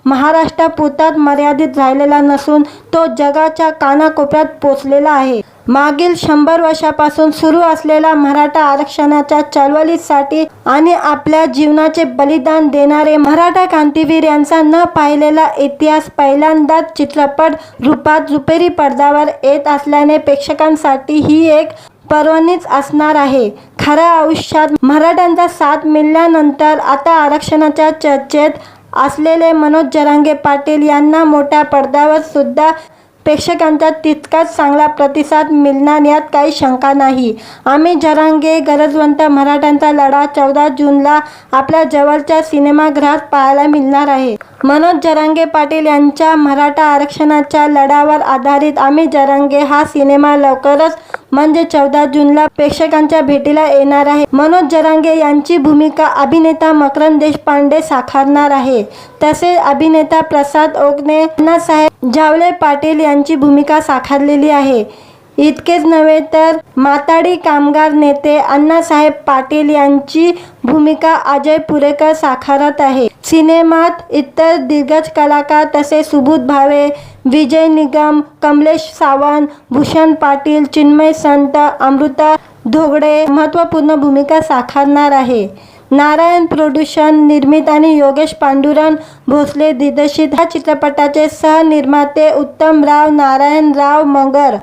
महाराष्ट्रापुरताच मर्यादित राहिलेला नसून तो जगाच्या कानाकोपऱ्यात पोचलेला आहे. मागील 100 वर्षापासून सुरू असलेल्या मराठा आरक्षणाच्या चळवळीसाठी आणि आपल्या जीवनाचे बलिदान देणारे मराठा क्रांतीवीर यांचा न पाहिलेला इतिहास पहिल्यांदाच चित्रपट रूपात रुपेरी पडद्यावर येत असल्याने प्रेक्षकांसाठी ही एक पर्वणीच असणार आहे. खऱ्या आयुष्यात मराठ्यांचा साथ मिळाल्यानंतर आता आरक्षणाच्या चर्चेत असलेले मनोज जरांगे पाटील यांना मोठ्या पडद्यावर सुद्धा प्रेक्षकांचा तितकाच चांगला प्रतिसाद मिळणार यात काही शंका नाही. आम्ही जरांगे गरजवंत मराठ्यांचा लढा 14 जूनला आपल्या जवळच्या सिनेमागृहात पाहायला मिळणार आहे. मनोज जरांगे पाटील यांच्या मराठा आरक्षणाच्या लढ्यावर आधारित आम्ही जरांगे हा सिनेमा लवकरच म्हणजे 14 जूनला प्रेक्षकांच्या भेटीला येणार आहे. मनोज जरांगे यांची भूमिका अभिनेता मकरंद देशपांडे साकारणार आहे. तसेच अभिनेता प्रसाद ओकने अण्णासाहेब जावले पाटील यांची भूमिका साकारलेली आहे. इतकेच नव्हे तर माथाडी कामगार नेते अण्णासाहेब पाटील यांची भूमिका अजय पुरेकर साकारत आहे. सिनेमात इतर दिग्गज कलाकार तसेच सुबोध भावे, विजय निगम, कमलेश सावंत, भूषण पाटील, चिन्मय संत, अमृता धोगडे महत्त्वपूर्ण भूमिका साकारणार आहे. नारायण प्रोडक्शन निर्मित आणि योगेश पांडुरंग भोसले दिग्दर्शित ह्या चित्रपटाचे सहनिर्माते उत्तमराव नारायणराव मगर,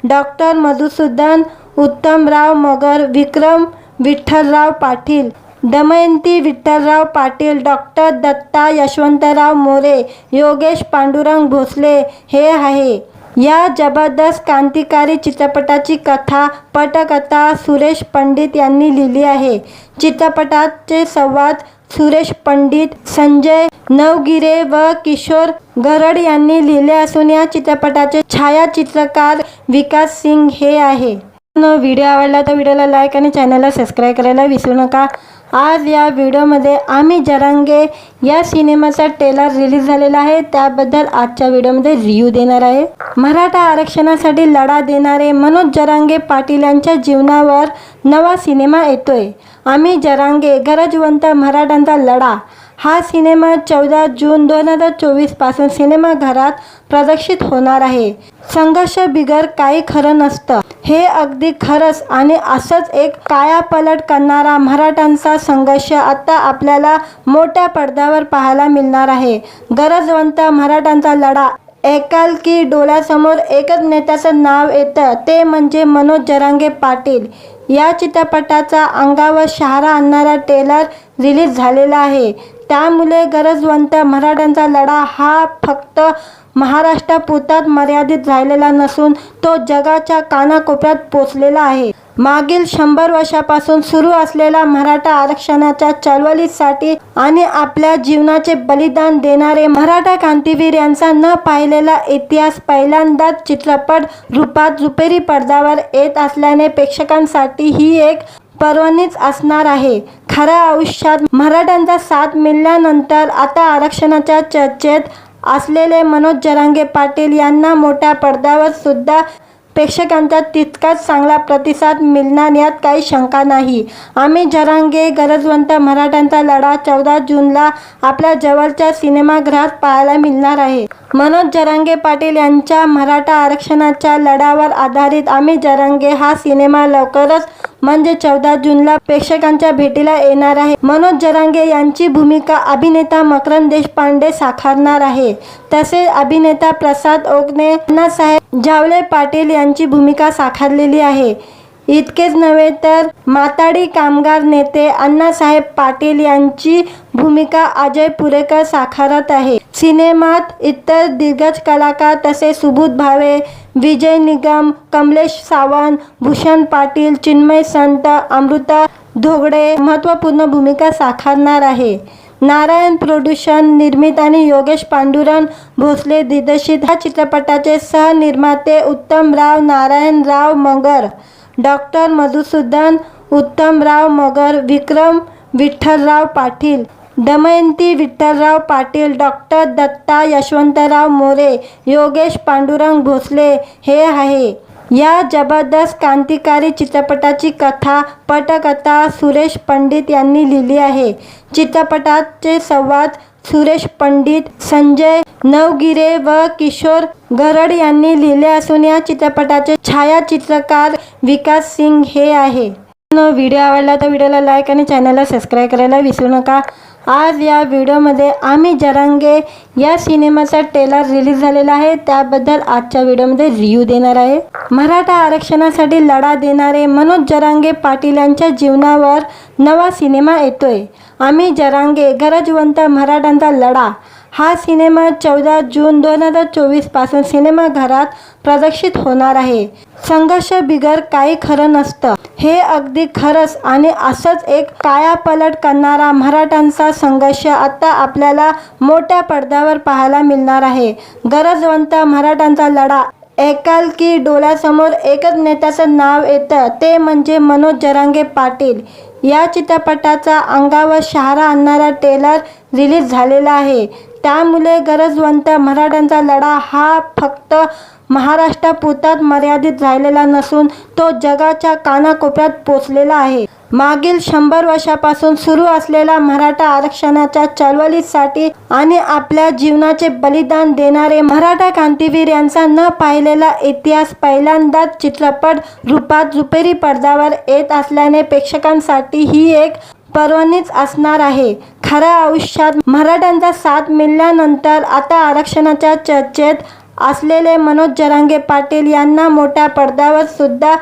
डॉक्टर मधुसूदन उत्तमराव मगर, विक्रम विठ्ठलराव पाटील, दमयंती विठ्ठलराव पाटील, डॉक्टर दत्ता यशवंतराव मोरे, योगेश पांडुरंग भोसले हे आहे. या जबरदस्त क्रांतिकारी चित्रपटाची कथा पटकथा सुरेश पंडित यांनी लिहिली आहे. चित्रपटाचे संवाद सुरेश पंडित, संजय नवगिरे व किशोर गरड यांनी लिहिले असून या चित्रपटाचे छायाचित्रकार विकास सिंग हे आहे. व्हिडिओ आवडला तर व्हिडिओला लाईक आणि चॅनलला सबस्क्राईब करायला विसरू नका. आज या व्हिडिओमध्ये आम्ही जरांगे या सिनेमाचा ट्रेलर रिलीज झालेला आहे, त्याबद्दल आजच्या व्हिडिओमध्ये रिव्ह्यू देणार आहे. मराठा आरक्षणासाठी लढा देणारे मनोज जरांगे पाटील यांच्या जीवनावर नवा सिनेमा येतोय. आम्ही जरांगे गरजवंत मराठ्यांचा लढा हा सिनेमा 14 जून 2024 पासून सिनेमाघरात प्रदर्शित होणार आहे. संघर्ष बिगर काही खरं नसतं, हे अगदी खरंच आणि असंच एक कायापालट करणारा मराठ्यांचा संघर्ष आता आपल्याला मोठ्या पडद्यावर पाहायला मिळणार आहे. गरजवंत मराठ्यांचा लढा ऐकाल की डोळ्यासमोर एकच नेत्याचं नाव येतं, ते म्हणजे मनोज जरांगे पाटील. या चित्रपटाचा अंगावर शहारा आणणारा ट्रेलर रिलीज झालेला आहे. त्यामुळे गरजवंत मराठ्यांचा लढा हा फक्त महाराष्ट्रापुरताच मर्यादित राहिलेला नसून तो जगाच्या कानाकोपऱ्यात पोचलेला आहे. मागील 100 वर्षापासून सुरू असलेला मराठा आरक्षणाच्या चळवळीसाठी आणि आपल्या जीवनाचे बलिदान देणारे मराठा क्रांतीवीर यांचा न पाहिलेला इतिहास पहिल्यांदाच चित्रपट रूपात रुपेरी पडद्यावर येत असल्याने प्रेक्षकांसाठी ही एक पर्वणीच असणार आहे. खऱ्या आयुष्यात मराठ्यांचा साथ मिळाल्यानंतर आता आरक्षणाच्या चर्चेत असलेले मनोज जरांगे पाटील यांना मोठ्या पडद्यावर सुद्धा प्रेक्षकांचा तितकाच चांगला प्रतिसाद मिळणार यात काही शंका नाही. आम्ही जरांगे गरजवंत मराठ्यांचा लढा 14 जूनला आपल्या जवळच्या सिनेमागृहात पाहायला मिळणार आहे. मनोज जरांगे पाटील यांच्या मराठा आरक्षणाच्या लढ्यावर आधारित आम्ही जरांगे हा सिनेमा लवकरच म्हणजे 14 जूनला प्रेक्षकांच्या भेटीला येणार आहे. मनोज जरांगे यांची भूमिका अभिनेता मकरंद देशपांडे साकारणार आहे. तसेच अभिनेता प्रसाद ओकने अण्णासाहेब जावले पाटील यांची भूमिका साकारलेली आहे. इतकेच नव्हे तर माथाडी कामगार नेते अण्णासाहेब पाटील यांची भूमिका अजय पुरेकर साकारत आहे. सिनेमात इतर दिग्गज कलाकार तसेच सुबोध भावे, विजय निगम, कमलेश सावंत, भूषण पाटील, चिन्मय संत, अमृता धोगडे महत्त्वपूर्ण भूमिका साकारणार आहे. नारायण प्रोडक्शन निर्मित आणि योगेश पांडुरंग भोसले दिग्दर्शित ह्या चित्रपटाचे सहनिर्माते उत्तमराव नारायणराव मगर, डॉक्टर मधुसूदन उत्तमराव मगर, विक्रम विठ्ठलराव पाटील, दमयंती विठ्ठलराव पाटील, डॉक्टर दत्ता यशवंतराव मोरे, योगेश पांडुरंग भोसले हे आहे. या जबरदस्त क्रांतिकारी चित्रपटाची कथा पटकथा सुरेश पंडित यांनी लिहिली आहे. चित्रपटाचे संवाद सुरेश पंडित, संजय नवगिरे व किशोर गरड यांनी लिहिले असून या चित्रपटाचे छायाचित्रकार विकास सिंग हे आहे. व्हिडिओ आवडला तर व्हिडिओला लाईक आणि चॅनलला सबस्क्राईब करायला विसरू नका. आज या व्हिडिओमध्ये आम्ही जरांगे या सिनेमाचा ट्रेलर रिलीज झालेला आहे, त्याबद्दल आजच्या व्हिडिओमध्ये रिव्ह्यू देणार आहे. मराठा आरक्षणासाठी लढा देणारे मनोज जरांगे पाटील यांच्या जीवनावर नवा सिनेमा येतोय. आम्ही जरांगे गरजवंत मराठ्यांचा लढा हा सिनेमा 14 जून 2024 पासून सिनेमाघरात प्रदर्शित होणार आहे. संघर्ष बिगर काही खरं नसतं, हे अगदी खरंच आणि असंच एक कायापालट करणारा मराठ्यांचा संघर्ष आता आपल्याला मोठ्या पडद्यावर पाहायला मिळणार आहे. गरजवंत मराठ्यांचा लढा ऐकाल की डोळ्यासमोर एकच नेत्याचं नाव येतं, ते म्हणजे मनोज जरांगे पाटील. या चित्रपटाचा अंगावर शहारा आणणारा ट्रेलर रिलीज झालेला आहे. त्यामुळे गरजवंत मराठ्यांचा लढा हा फक्त महाराष्ट्रापुरताच मर्यादित राहिलेला नसून तो जगाच्या कानाकोपऱ्यात पोचलेला आहे. मागील 100 वर्षापासून सुरू असलेला मराठा आरक्षणाच्या चळवळीसाठी आणि आपल्या जीवनाचे बलिदान देणारे मराठा क्रांतीवीर यांचा न पाहिलेला इतिहास पहिल्यांदाच चित्रपट रूपात रुपेरी पडद्यावर येत असल्याने प्रेक्षकांसाठी ही एक पर्वणीच असणार आहे. खऱ्या आयुष्यात मराठ्यांचा साथ मिळाल्यानंतर आता आरक्षणाच्या चर्चेत असलेले मनोज जरांगे पाटील यांना मोठ्या पडद्यावर सुद्धा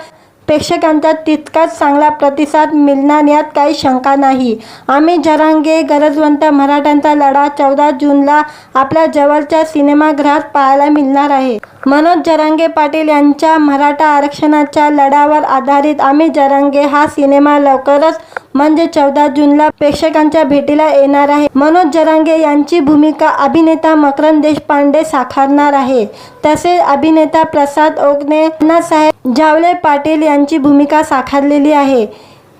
प्रेक्षकांचा तितकाच चांगला प्रतिसाद मिळणार यात काही शंका नाही. आम्ही जरांगे गरजवंत मराठ्यांचा लढा 14 जूनला आपल्या जवळच्या सिनेमागृहात पाहायला मिळणार आहे. मनोज जरांगे पाटील यांच्या मराठा आरक्षणाच्या लढ्यावर आधारित आम्ही जरांगे हा सिनेमा लवकरच म्हणजे 14 जूनला प्रेक्षकांच्या भेटीला येणार आहे. मनोज जरांगे यांची भूमिका अभिनेता मकरंद देशपांडे साकारणार आहे. तसेच अभिनेता प्रसाद ओकने अण्णासाहेब झावले पाटील यांची भूमिका साकारलेली आहे.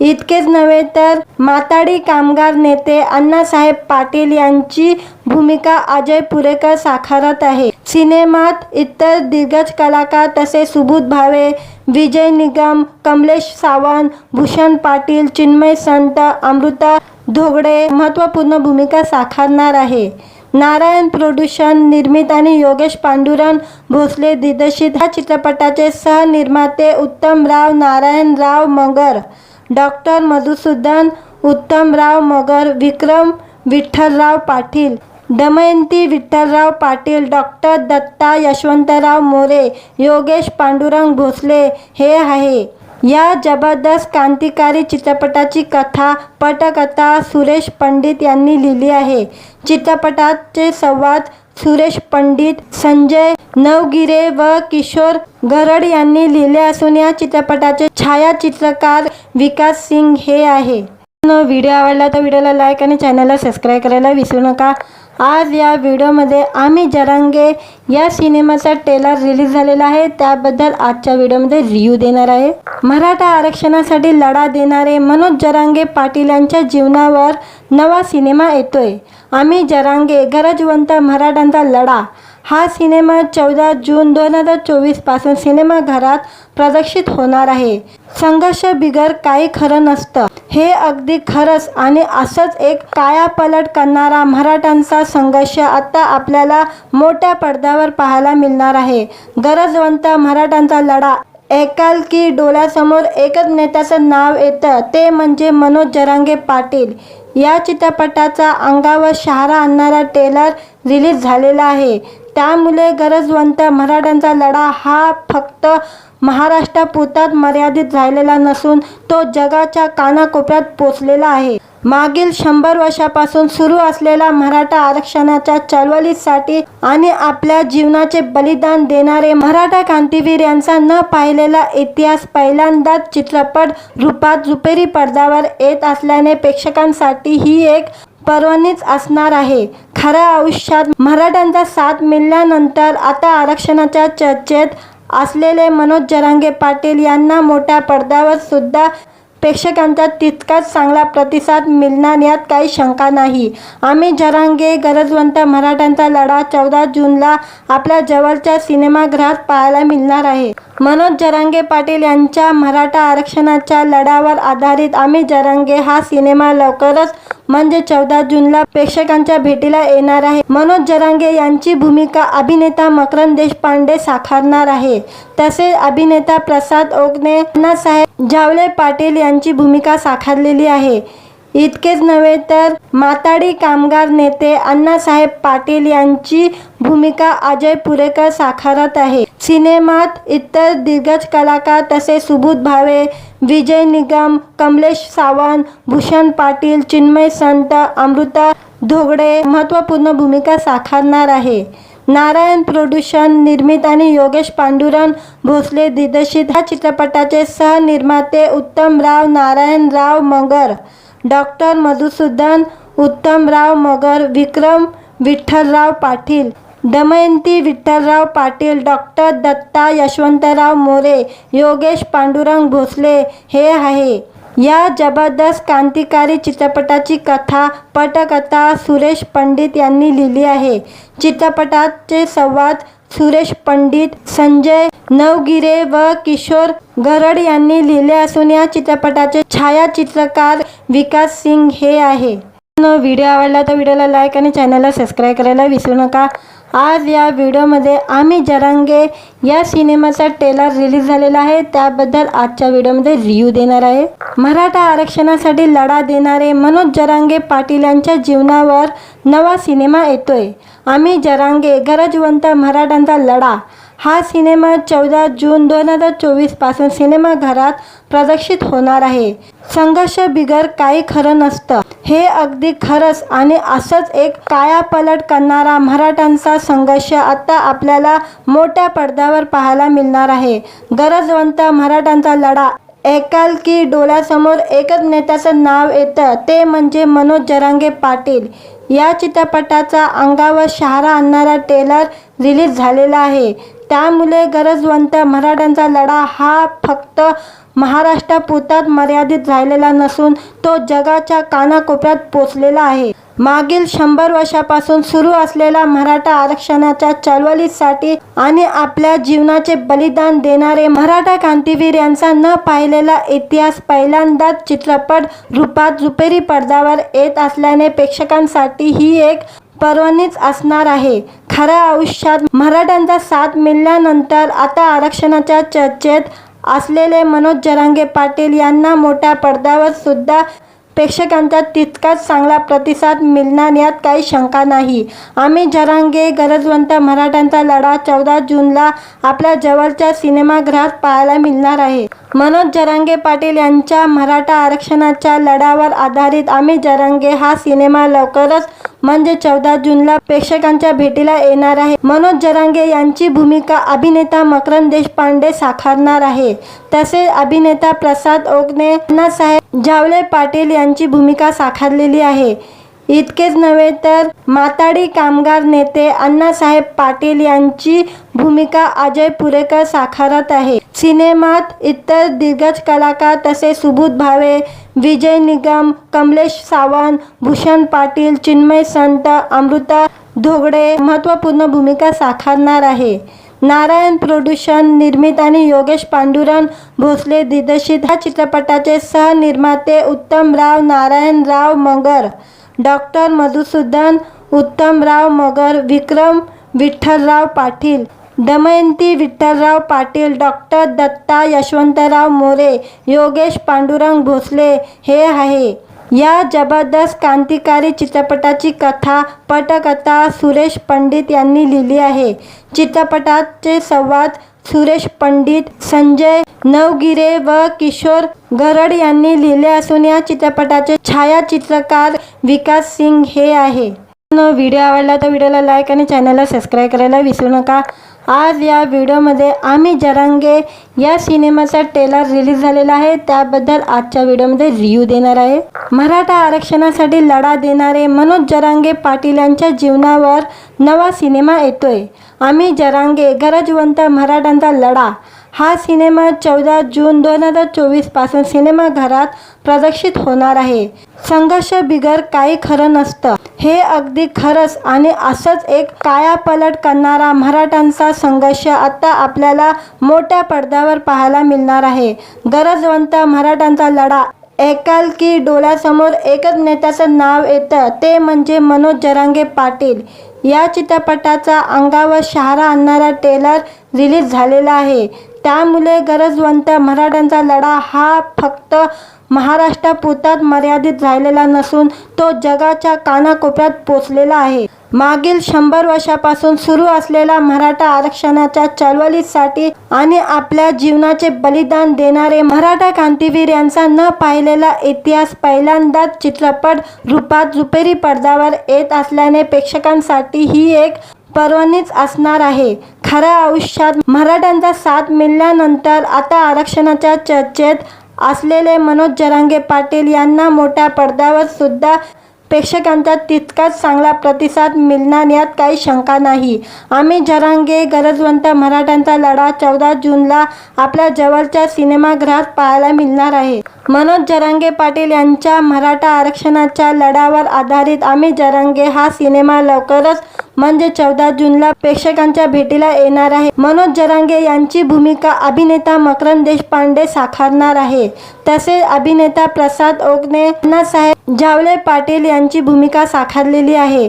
इतकेच नव्हे तर माथाडी कामगार नेते अण्णासाहेब पाटील यांची भूमिका अजय पुरेकर साकारत आहे. सिनेमात इतर दिग्गज कलाकार तसेच सुबोध भावे, विजय निगम, कमलेश सावंत, भूषण पाटील, चिन्मय संत, अमृता धोगडे महत्त्वपूर्ण भूमिका साकारणार आहे. नारायण प्रोडक्शन निर्मित आणि योगेश पांडुरंग भोसले दिग्दर्शित ह्या चित्रपटाचे सहनिर्माते उत्तमराव नारायणराव मगर, डॉक्टर मधुसूदन उत्तमराव मगर, विक्रम विठ्ठलराव पाटील, दमयंती विठ्ठलराव पाटील, डॉक्टर दत्ता यशवंतराव मोरे, योगेश पांडुरंग भोसले हे आहे. या जबरदस्त क्रांतिकारी चित्रपटाची कथा पटकथा सुरेश पंडित यांनी लिहिली आहे. चित्रपटाचे संवाद सुरेश पंडित, संजय नवगिरे व किशोर गरड यांनी लिहिले असून या चित्रपटाचे छायाचित्रकार विकास सिंग हे आहे. व्हिडिओ आवडला तर व्हिडिओला लाईक आणि चॅनलला सबस्क्राईब करायला विसरू नका. आज या व्हिडिओमध्ये आम्ही जरांगे या सिनेमाचा ट्रेलर रिलीज झालेला आहे, त्याबद्दल आजच्या व्हिडिओमध्ये रिव्ह्यू देणार आहे. मराठा आरक्षणासाठी लढा देणारे मनोज जरांगे पाटील यांच्या जीवनावर नवा सिनेमा येतोय. आम्ही जरांगे गरजवंत मराठ्यांचा लढा हा सिनेमा 14 जून 2024 पासून सिनेमाघरात प्रदर्शित होणार आहे. संघर्ष बिगर काही खरं नसतं हे अगदी खरंच आणि असंच एक कायापालट करणारा मराठ्यांचा संघर्ष आता आपल्याला मोठ्या पडद्यावर पाहायला मिळणार आहे. गरजवंत मराठ्यांचा लढा ऐकाल की डोळ्यासमोर एकच नेत्याचं नाव येतं, ते म्हणजे मनोज जरांगे पाटील. या चित्रपटाचा अंगावर शहारा आणणारा ट्रेलर रिलीज झालेला आहे. त्यामुळे गरजवंत मराठ्यांचा लढा हा फक्त महाराष्ट्रापुरताच मर्यादित राहिलेला नसून तो जगाच्या कानाकोपऱ्यात पोचलेला आहे. मागील 100 वर्षापासून सुरू असलेला मराठा आरक्षणाच्या चळवळीसाठी आणि आपल्या जीवनाचे बलिदान देणारे मराठा क्रांतीवीर यांचा न पाहिलेला इतिहास पहिल्यांदाच चित्रपट रूपात रुपेरी पडद्यावर येत असल्याने प्रेक्षकांसाठी ही एक पर्वणीच असणार आहे. खऱ्या आयुष्यात मराठ्यांचा साथ मिळाल्यानंतर आता आरक्षणाच्या चर्चेत असलेले मनोज जरांगे पाटील यांना मोठ्या पडद्यावर सुद्धा प्रेक्षकांचा तितकाच चांगला प्रतिसाद मिळणार यात काही शंका नाही. आम्ही जरांगे गरजवंत मराठ्यांचा लढा 14 जूनला आपल्या जवळच्या सिनेमागृहात पाहायला मिळणार आहे. मनोज जरांगे पाटील यांच्या मराठा आरक्षणाच्या लढ्यावर आधारित आम्ही जरांगे हा सिनेमा लवकरच म्हणजे 14 जूनला प्रेक्षकांच्या भेटीला येणार आहे. मनोज जरांगे यांची भूमिका अभिनेता मकरंद देशपांडे साकारणार आहे. तसेच अभिनेता प्रसाद ओकने अण्णासाहेब झावले पाटील यांची भूमिका साकारलेली आहे. इतकेच नव्हे तर माथाडी कामगार नेते अण्णासाहेब पाटील यांची भूमिका अजय पुरेकर साकारत आहे. सिनेमात इतर दिग्गज कलाकार तसेच सुबोध भावे, विजय निगम, कमलेश सावंत, भूषण पाटील, चिन्मय संत, अमृता धोगडे महत्त्वपूर्ण भूमिका साकारणार आहे. नारायण प्रोडक्शन निर्मित आणि योगेश पांडुरंग भोसले दिग्दर्शित ह्या चित्रपटाचे सहनिर्माते उत्तमराव नारायणराव मगर, डॉक्टर मधुसूदन उत्तमराव मगर, विक्रम विठ्ठलराव पाटील, दमयंती विठ्ठलराव पाटील, डॉक्टर दत्ता यशवंतराव मोरे, योगेश पांडुरंग भोसले हे आहे. या जबरदस्त क्रांतिकारी चित्रपटाची कथा पटकथा सुरेश पंडित यांनी लिहिली आहे. चित्रपटाचे संवाद सुरेश पंडित, संजय नवगिरे व किशोर गरड यांनी लिहिले असून या चित्रपटाचे छायाचित्रकार विकास सिंग हे आहे। व्हिडिओ आवडला तर व्हिडिओला लाईक आणि चॅनलला सबस्क्राईब करायला विसरू नका। आज या व्हिडिओमध्ये आम्ही जरांगे या सिनेमाचा ट्रेलर रिलीज झालेला आहे, त्याबद्दल आजच्या व्हिडिओमध्ये रिव्ह्यू देणार आहे। मराठा आरक्षणासाठी लढा देणारे मनोज जरांगे पाटील यांच्या जीवनावर नवा सिनेमा येतोय। आम्ही जरांगे गरजवंत मराठ्यांचा लढा हा सिनेमा 14 जून 2024 पासून सिनेमाघरात प्रदर्शित होणार आहे। संघर्ष बिगर काही खरं नसतं, हे अगदी खरंच आणि असंच एक कायापालट करणारा मराठ्यांचा संघर्ष आता आपल्याला मोठ्या पडद्यावर पाहायला मिळणार आहे। गरजवंत मराठ्यांचा लढा ऐकाल की डोळ्यासमोर एकच नेत्याचं नाव येतं, ते म्हणजे मनोज जरांगे पाटील। या चित्रपटाचा अंगावर शहारा आणणारा ट्रेलर रिलीज झालेला आहे, त्यामुळे गरजवंत मराठ्यांचा लढा हा फक्त महाराष्ट्रापुरताच मर्यादित राहिलेला नसून तो जगाच्या कानाकोपऱ्यात पोचलेला आहे। मागील 100 वर्षापासून सुरू असलेल्या मराठा आरक्षणाच्या चळवळीसाठी आणि आपल्या जीवनाचे बलिदान देणारे मराठा क्रांतीवीर यांचा न पाहिलेला इतिहास पहिल्यांदाच चित्रपट रूपात रुपेरी पडद्यावर येत असल्याने प्रेक्षकांसाठी ही एक पर्वणीच असणार आहे। खऱ्या आयुष्यात मराठ्यांचा साथ मिळाल्यानंतर आता आरक्षणाच्या चर्चेत असलेले मनोज जरांगे पाटील यांना मोठ्या पडद्यावर सुद्धा प्रेक्षकांचा तितकाच चांगला प्रतिसाद मिळणार यात काही शंका नाही। आम्ही जरांगे गरजवंत मराठ्यांचा लढा 14 जूनला आपल्या जवळच्या सिनेमागृहात पाहायला मिळणार आहे। मनोज जरांगे पाटील यांच्या मराठा आरक्षणाच्या लढ्यावर आधारित आम्ही जरांगे हा सिनेमा लवकरच म्हणजे 14 जूनला प्रेक्षकांच्या भेटीला येणार आहे। मनोज जरांगे यांची भूमिका अभिनेता मकरंद देशपांडे साकारणार आहे, तसेच अभिनेता प्रसाद ओकने अण्णासाहेब जावले पाटील यांची भूमिका साकारलेली आहे। इतकेच नव्हे तर माथाडी कामगार नेते अण्णासाहेब पाटील यांची भूमिका अजय पुरेकर साकारत आहे। सिनेमात इतर दिग्गज कलाकार तसेच सुबोध भावे, विजय निगम, कमलेश सावंत, भूषण पाटील, चिन्मय संत, अमृता धोगडे महत्त्वपूर्ण भूमिका साकारणार आहे। नारायण प्रोडक्शन निर्मित आणि योगेश पांडुरंग भोसले दिग्दर्शित या चित्रपटाचे सहनिर्माते उत्तमराव नारायणराव मगर, डॉक्टर मधुसूदन उत्तमराव मगर, विक्रम विठ्ठलराव पाटील, दमयंती विठ्ठलराव पाटील, डॉक्टर दत्ता यशवंतराव मोरे, योगेश पांडुरंग भोसले हे आहे। या जबरदस्त क्रांतिकारी चित्रपटाची कथा पटकथा सुरेश पंडित यांनी लिहिली आहे। चित्रपटाचे संवाद सुरेश पंडित, संजय नवगिरे व किशोर गरड यांनी लिहिले असून या चित्रपटाचे छायाचित्रकार विकास सिंग हे आहे। व्हिडिओ आवडला तर व्हिडिओला लाईक आणि चॅनलला सबस्क्राईब करायला विसरू नका। आज या व्हिडिओमध्ये आम्ही जरांगे या सिनेमाचा ट्रेलर रिलीज झालेला आहे, त्याबद्दल आजच्या व्हिडिओमध्ये रिव्ह्यू देणार आहे। मराठा आरक्षणासाठी लढा देणारे मनोज जरांगे पाटील यांच्या जीवनावर नवा सिनेमा येतोय। आम्ही जरांगे गरजवंत मराठ्यांचा लढा हा सिनेमा 14 जून 2024 पासून सिनेमाघरात प्रदर्शित होणार आहे। संघर्ष बिगर काही खरं नसतं, हे अगदी खरंच आणि असंच एक कायापालट करणारा मराठ्यांचा संघर्ष आता आपल्याला मोठ्या पडद्यावर पाहायला मिळणार आहे। गरजवंत मराठ्यांचा लढा ऐकाल की डोळ्यासमोर एकच नेत्याचं नाव येतं, ते म्हणजे मनोज जरांगे पाटील। या चित्रपटाचा अंगावर शहारा आणणारा ट्रेलर रिलीज झालेला आहे, त्यामुळे गरजवंत मराठ्यांचा लढा हा फक्त महाराष्ट्रापुरताच मर्यादित राहिलेला नसून तो जगाच्या कानाकोपऱ्यात पोचलेला आहे। मागील 100 वर्षापासून सुरू असलेल्या मराठा आरक्षणाच्या चळवळीसाठी आणि आपल्या जीवनाचे बलिदान देणारे मराठा क्रांतीवीर यांचा न पाहिलेला इतिहास पहिल्यांदाच चित्रपट रूपात रुपेरी पडद्यावर येत असल्याने प्रेक्षकांसाठी ही एक पर्वणीच असणार आहे। खऱ्या आयुष्यात मराठ्यांचा साथ मिळाल्यानंतर आता आरक्षणाच्या चर्चेत असलेले मनोज जरांगे पाटील यांना मोठ्या पडद्यावर सुद्धा प्रेक्षकांचा तितकाच चांगला प्रतिसाद मिळणार यात काही शंका नाही। आम्ही जरांगे गरजवंत मराठ्यांचा लढा 14 जूनला आपल्या जवळच्या सिनेमागृहात पाहायला मिळणार आहे। मनोज जरांगे पाटील यांच्या मराठा आरक्षणाच्या लढ्यावर आधारित आम्ही जरांगे हा सिनेमा लवकरच म्हणजे 14 जूनला प्रेक्षकांच्या भेटीला येणार आहे। मनोज जरांगे यांची भूमिका अभिनेता मकरंद देशपांडे साकारणार आहे। तसेच अभिनेता प्रसाद ओकने अण्णासाहेब झावले पाटील यांची भूमिका साकारलेली आहे।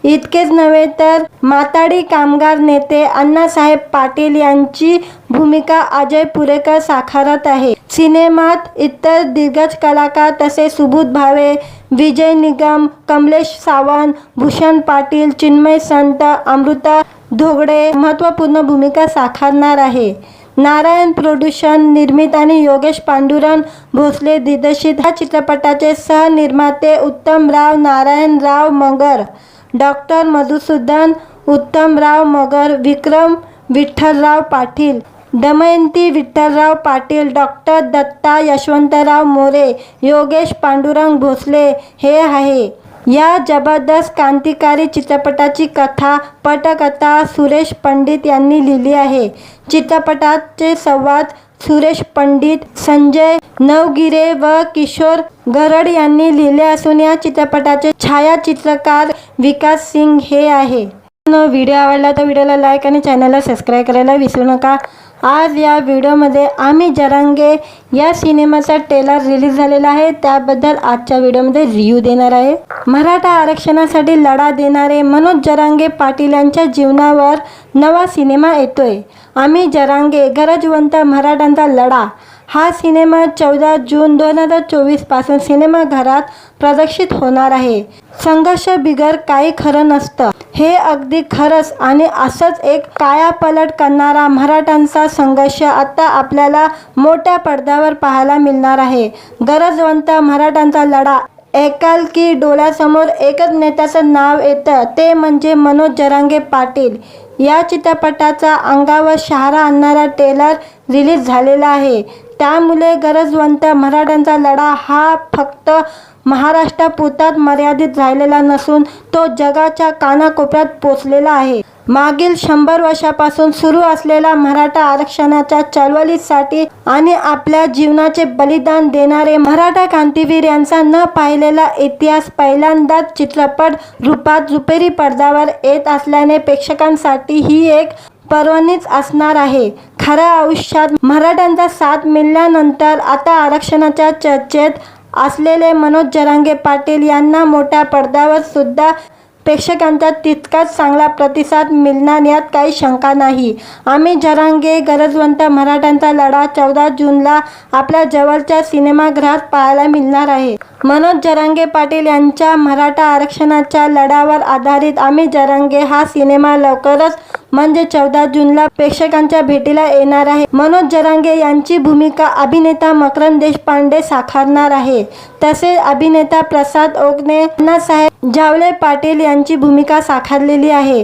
इतकेच नव्हे तर माथाडी कामगार नेते अण्णासाहेब पाटील यांची भूमिका अजय पुरेकर साकारत आहे। सिनेमात इतर दिग्गज कलाकार तसेच सुबोध भावे, विजय निगम, कमलेश सावंत, भूषण पाटील, चिन्मय संत, अमृता धोगडे महत्त्वपूर्ण भूमिका साकारणार आहे। नारायण प्रोडक्शन निर्मित आणि योगेश पांडुरंग भोसले दिग्दर्शित ह्या चित्रपटाचे सहनिर्माते उत्तमराव नारायणराव मगर, डॉक्टर मधुसूदन उत्तमराव मगर, विक्रम विठ्ठलराव पाटील, दमयंती विठ्ठलराव पाटील, डॉक्टर दत्ता यशवंतराव मोरे, योगेश पांडुरंग भोसले हे आहे। या जबरदस्त क्रांतिकारी चित्रपटाची कथा पटकथा सुरेश पंडित यांनी लिहिली आहे। चित्रपटाचे संवाद सुरेश पंडित, संजय नवगिरे व किशोर गरड यांनी लिहिले असून या चित्रपटाचे छायाचित्रकार विकास सिंग हे आहे। व्हिडिओ आवडला तर व्हिडिओला लाईक आणि चॅनलला सबस्क्राईब करायला विसरू नका। आज या व्हिडिओमध्ये आम्ही जरांगे या सिनेमाचा ट्रेलर रिलीज झालेला आहे, त्याबद्दल आजच्या व्हिडिओमध्ये रिव्ह्यू देणार आहे। मराठा आरक्षणासाठी लढा देणारे मनोज जरांगे पाटील यांच्या जीवनावर नवा सिनेमा येतोय। आम्ही जरांगे गरजवंत मराठ्यांचा लढा हा सिनेमा 14 जून 2024 पासून सिनेमाघरात प्रदर्शित होणार आहे। संघर्ष बिगर काही खरं नसतं हे अगदी खरंच आणि असंच एक कायापालट करणारा मराठ्यांचा संघर्ष आता आपल्याला मोठ्या पडद्यावर पाहायला मिळणार आहे। गरजवंत मराठ्यांचा लढा ऐकाल की डोळ्यासमोर एकच नेत्याचं नाव येतं, ते म्हणजे मनोज जरांगे पाटील। या चित्रपटाचा अंगावर शहारा आणणारा ट्रेलर रिलीज झालेला आहे, त्यामुळे गरजवंत मराठ्यांचा लढा हा फक्त महाराष्ट्रापुरताच मर्यादित राहिलेला नसून तो जगाच्या कानाकोपऱ्यात पोचलेला आहे। मागील 100 वर्षापासून सुरू असलेल्या मराठा आरक्षणाच्या चळवळीसाठी आणि आपल्या जीवनाचे बलिदान देणारे मराठा क्रांतीवीर यांचा न पाहिलेला इतिहास पहिल्यांदाच चित्रपट रूपात रुपेरी पडद्यावर येत असल्याने प्रेक्षकांसाठी ही एक पर्वणीच असणार आहे। खऱ्या आयुष्यात मराठ्यांचा साथ मिळाल्यानंतर आता आरक्षणाच्या चर्चेत असलेले मनोज जरांगे पाटील यांना मोठ्या पडद्यावर सुद्धा प्रेक्षकांचा तितकाच चांगला प्रतिसाद मिळणार यात काही शंका नाही। आम्ही जरांगे गरजवंत मराठ्यांचा लढा 14 जूनला आपल्या जवळच्या सिनेमागृहात पाहायला मिळणार आहे। मनोज जरांगे पाटील यांच्या मराठा आरक्षणाच्या लढ्यावर आधारित आम्ही जरांगे हा सिनेमा लवकरच म्हणजे 14 जूनला प्रेक्षकांच्या भेटीला येणार आहे। मनोज जरांगे यांची भूमिका अभिनेता मकरंद देशपांडे साकारणार आहे। तसेच अभिनेता प्रसाद ओकने अण्णासाहेब झावले पाटील यांची भूमिका साकारलेली आहे।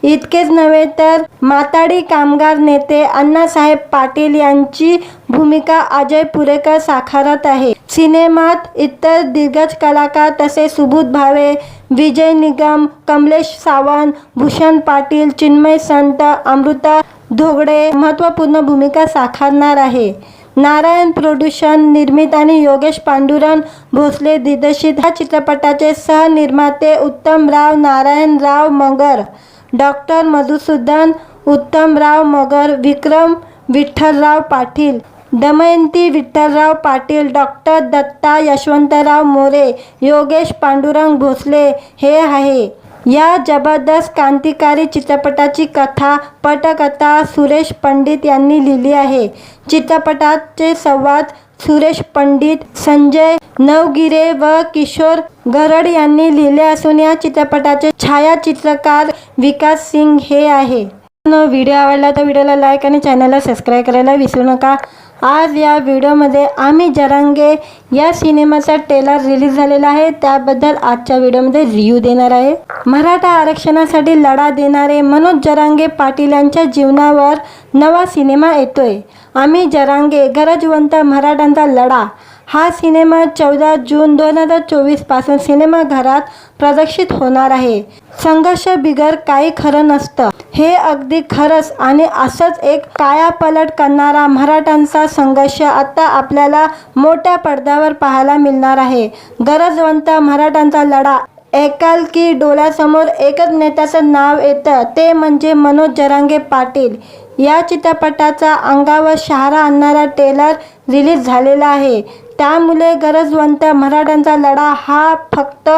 इतकेच नव्हे तर माथाडी कामगार नेते अण्णासाहेब पाटील यांची भूमिका अजय पुरेकर साकारत आहे। सिनेमात इतर दिग्गज कलाकार तसेच सुबोध भावे, विजय निगम, कमलेश सावंत, भूषण पाटील, चिन्मय संत, अमृता धोगडे महत्त्वपूर्ण भूमिका साकारणार आहे। नारायण प्रोडक्शन निर्मित आणि योगेश पांडुरंग भोसले दिग्दर्शित ह्या चित्रपटाचे सहनिर्माते उत्तमराव नारायणराव मगर, डॉक्टर मधुसूदन उत्तमराव मगर, विक्रम विठ्ठलराव पाटील, दमयंती विठ्ठलराव पाटील, डॉक्टर दत्ता यशवंतराव मोरे, योगेश पांडुरंग भोसले हे आहे। या जबरदस्त क्रांतिकारी चित्रपटाची कथा पटकथा सुरेश पंडित यांनी लिहिली आहे। चित्रपटाचे संवाद सुरेश पंडित, संजय नवगिरे व किशोर गरड यांनी लिहिले असून या चित्रपटाचे छायाचित्रकार विकास सिंग हे आहे। व्हिडिओ आवडला तर व्हिडिओला लाईक आणि चॅनलला सबस्क्राईब करायला विसरू नका। आज या व्हिडिओमध्ये आम्ही जरांगे या सिनेमाचा ट्रेलर रिलीज झालेला आहे, त्याबद्दल आजच्या व्हिडिओमध्ये रिव्ह्यू देणार आहे। मराठा आरक्षणासाठी लढा देणारे मनोज जरांगे पाटील यांच्या जीवनावर नवा सिनेमा येतोय। आम्ही जरांगे गरजवंत मराठ्यांचा लढा हा सिनेमा 14 जून 2024 पासून सिनेमाघरात प्रदर्शित होणार आहे। संघर्ष बिगर काही खरं नसतं, हे अगदी खरंच आणि असंच एक कायापालट करणारा मराठ्यांचा संघर्ष आता आपल्याला मोठ्या पडद्यावर पाहायला मिळणार आहे। गरजवंत मराठ्यांचा लढा ऐकाल की डोळ्यासमोर एकच नेत्याचं नाव येतं, ते म्हणजे मनोज जरांगे पाटील। या चित्रपटाचा अंगावर शहारा आणणारा ट्रेलर रिलीज झालेला आहे। त्यामुळे गरजवंत मराठ्यांचा लढा हा फक्त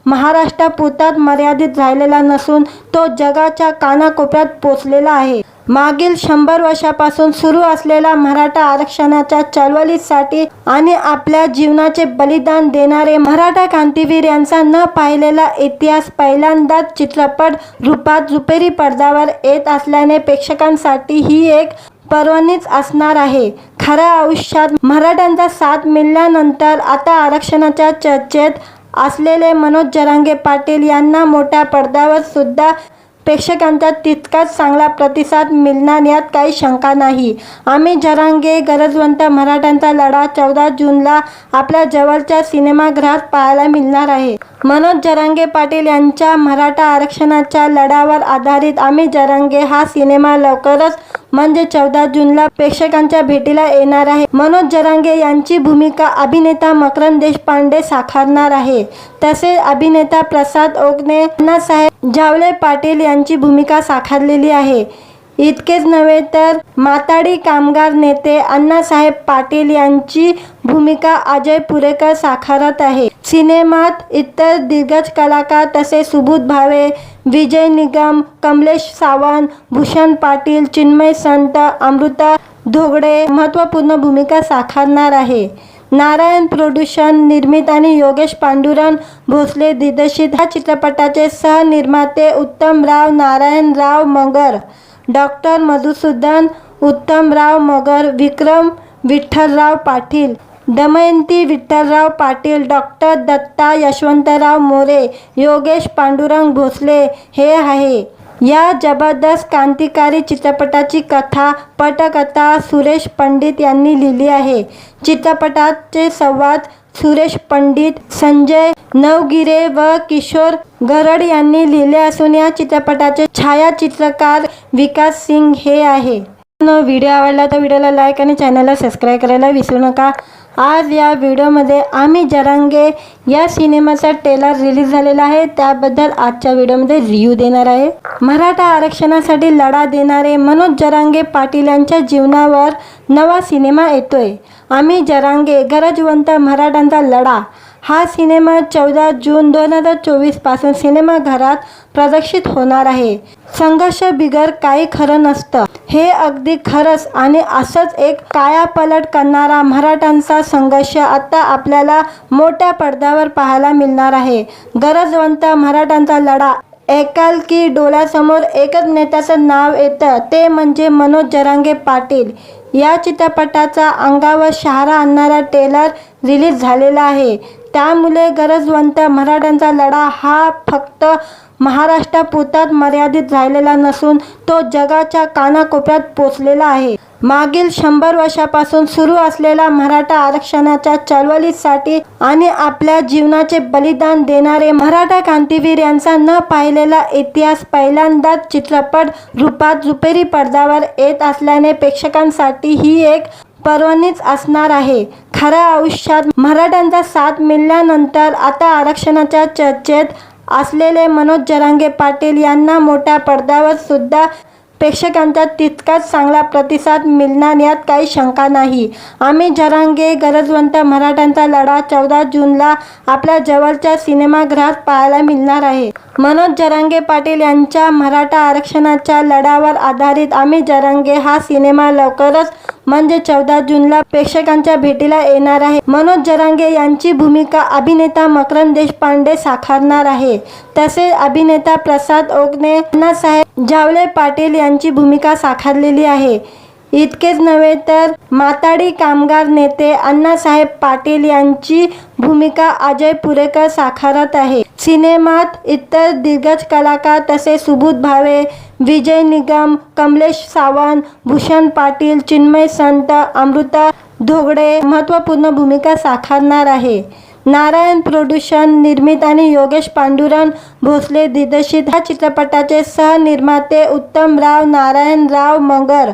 महाराष्ट्रापुरताच मर्यादित राहिलेला नसून तो जगाच्या कानाकोपऱ्यात पोचलेला आहे। मागील 100 वर्षापासून सुरू असलेल्या मराठा आरक्षणाच्या चळवळीसाठी आणि आपल्या जीवनाचे बलिदान देणारे मराठा क्रांतीवीर यांचा न पाहिलेला इतिहास पहिल्यांदाच चित्रपट रूपात रुपेरी पडद्यावर येत असल्याने प्रेक्षकांसाठी ही एक पर्वणीच असणार आहे। खऱ्या आयुष्यात मराठ्यांचा साथ मिळाल्यानंतर आता आरक्षणाच्या चर्चेत असलेले मनोज जरांगे पाटील यांना मोठ्या पडद्यावर सुद्धा प्रेक्षकांचा तितकाच चांगला प्रतिसाद मिळणार यात काही शंका नाही। आम्ही जरांगे गरजवंत मराठ्यांचा लढा 14 जूनला आपल्या जवळच्या सिनेमागृहात पाहायला मिळणार आहे। मनोज जरांगे पाटील यांच्या मराठा आरक्षणाच्या लढ्यावर आधारित आम्ही जरांगे हा सिनेमा लवकरच म्हणजे 14 जूनला प्रेक्षकांच्या भेटीला येणार आहे। मनोज जरांगे यांची भूमिका अभिनेता मकरंद देशपांडे साकारणार आहे, तसेच अभिनेता प्रसाद ओकने अण्णासाहेब झावले पाटील यांची भूमिका साकारलेली आहे। इतकेच नव्हे तर माथाडी कामगार नेते अण्णासाहेब पाटील यांची भूमिका अजय पुरेकर साकारत आहे। सिनेमात इतर दिग्गज कलाकार तसेच सुबोध भावे, विजय निगम, कमलेश सावंत, भूषण पाटील, चिन्मय संत, अमृता धोगडे महत्त्वपूर्ण भूमिका साकारणार आहे। नारायण प्रोडक्शन निर्मित आणि योगेश पांडुरंग भोसले दिग्दर्शित ह्या चित्रपटाचे सहनिर्माते उत्तमराव नारायणराव मगर, डॉक्टर मधुसूदन उत्तमराव मगर, विक्रम विठ्ठलराव पाटील, दमयंती विठ्ठलराव पाटील, डॉक्टर दत्ता यशवंतराव मोरे, योगेश पांडुरंग भोसले हे आहे। या जबरदस्त क्रांतिकारी चित्रपटाची कथा पटकथा सुरेश पंडित यांनी लिहिली आहे। चित्रपटाचे संवाद सुरेश पंडित, संजय नवगिरे व किशोर गरड यांनी लिहिले असून या चित्रपटाचे छायाचित्रकार विकास सिंग हे आहे। व्हिडिओ आवडला तर व्हिडिओला लाईक आणि चॅनलला सबस्क्राईब करायला विसरू नका। आज या व्हिडिओमध्ये आम्ही जरांगे या सिनेमाचा ट्रेलर रिलीज झालेला आहे, त्याबद्दल आजच्या व्हिडिओमध्ये रिव्ह्यू देणार आहे। मराठा आरक्षणासाठी लढा देणारे मनोज जरांगे पाटील यांच्या जीवनावर नवा सिनेमा येतोय। आम्ही जरांगे गरजवंत मराठ्यांचा लढा हा सिनेमा 14 जून 2024 पासून सिनेमाघरात प्रदर्शित होणार आहे। संघर्ष बिगर काही खरं नसतं, हे अगदी खरंच आणि असंच एक कायापालट करणारा मराठ्यांचा संघर्ष आता आपल्याला मोठ्या पडद्यावर पाहायला मिळणार आहे। गरजवंत मराठ्यांचा लढा ऐकाल की डोळ्यासमोर एकच नेत्याचं नाव येतं, ते म्हणजे मनोज जरांगे पाटील। या चित्रपटाचा अंगावर शहारा आणणारा ट्रेलर रिलीज झालेला आहे। त्यामुळे गरजवंत मराठ्यांचा लढा हा फक्त महाराष्ट्रापुरताच मर्यादित राहिलेला नसून तो जगाच्या कानाकोपऱ्यात पोचलेला आहे। मागील 100 वर्षापासून सुरू असलेल्या मराठा आरक्षणाच्या चळवळीसाठी आणि आपल्या जीवनाचे बलिदान देणारे मराठा क्रांतीवीर यांचा न पाहिलेला इतिहास पहिल्यांदाच चित्रपट रूपात रुपेरी पडद्यावर येत असल्याने प्रेक्षकांसाठी ही एक पर्वणीच असणार आहे। खऱ्या आयुष्यात मराठ्यांचा साथ मिळाल्यानंतर आता आरक्षणाच्या चर्चेत असलेले मनोज जरांगे पाटील यांना मोठ्या पडद्यावर सुद्धा प्रेक्षकांचा तितकाच चांगला प्रतिसाद मिळणार यात काही शंका नाही। आम्ही जरांगे गरजवंत मराठ्यांचा लढा 14 जूनला आपल्या जवळच्या सिनेमागृहात पाहायला मिळणार आहे। मनोज जरांगे पाटील यांच्या मराठा आरक्षणाच्या लढ्यावर आधारित आम्ही जरांगे हा सिनेमा लवकरच म्हणजे 14 जूनला प्रेक्षकांच्या भेटीला येणार आहे। मनोज जरांगे यांची भूमिका अभिनेता मकरंद देशपांडे साकारणार आहे, तसेच अभिनेता प्रसाद ओकने अण्णासाहेब झावले पाटील यांची भूमिका साकारलेली आहे। इतकेच नव्हे तर माथाडी कामगार नेते अण्णासाहेब पाटील यांची भूमिका अजय पुरेकर साकारत आहे। सिनेमात इतर दिग्गज कलाकार तसेच सुबोध भावे, विजय निगम, कमलेश सावंत, भूषण पाटील, चिन्मय संत, अमृता धोगडे महत्त्वपूर्ण भूमिका साकारणार आहे. नारायण प्रोडक्शन निर्मित आणि योगेश पांडुरंग भोसले दिग्दर्शित ह्या चित्रपटाचे सहनिर्माते उत्तमराव नारायणराव मगर,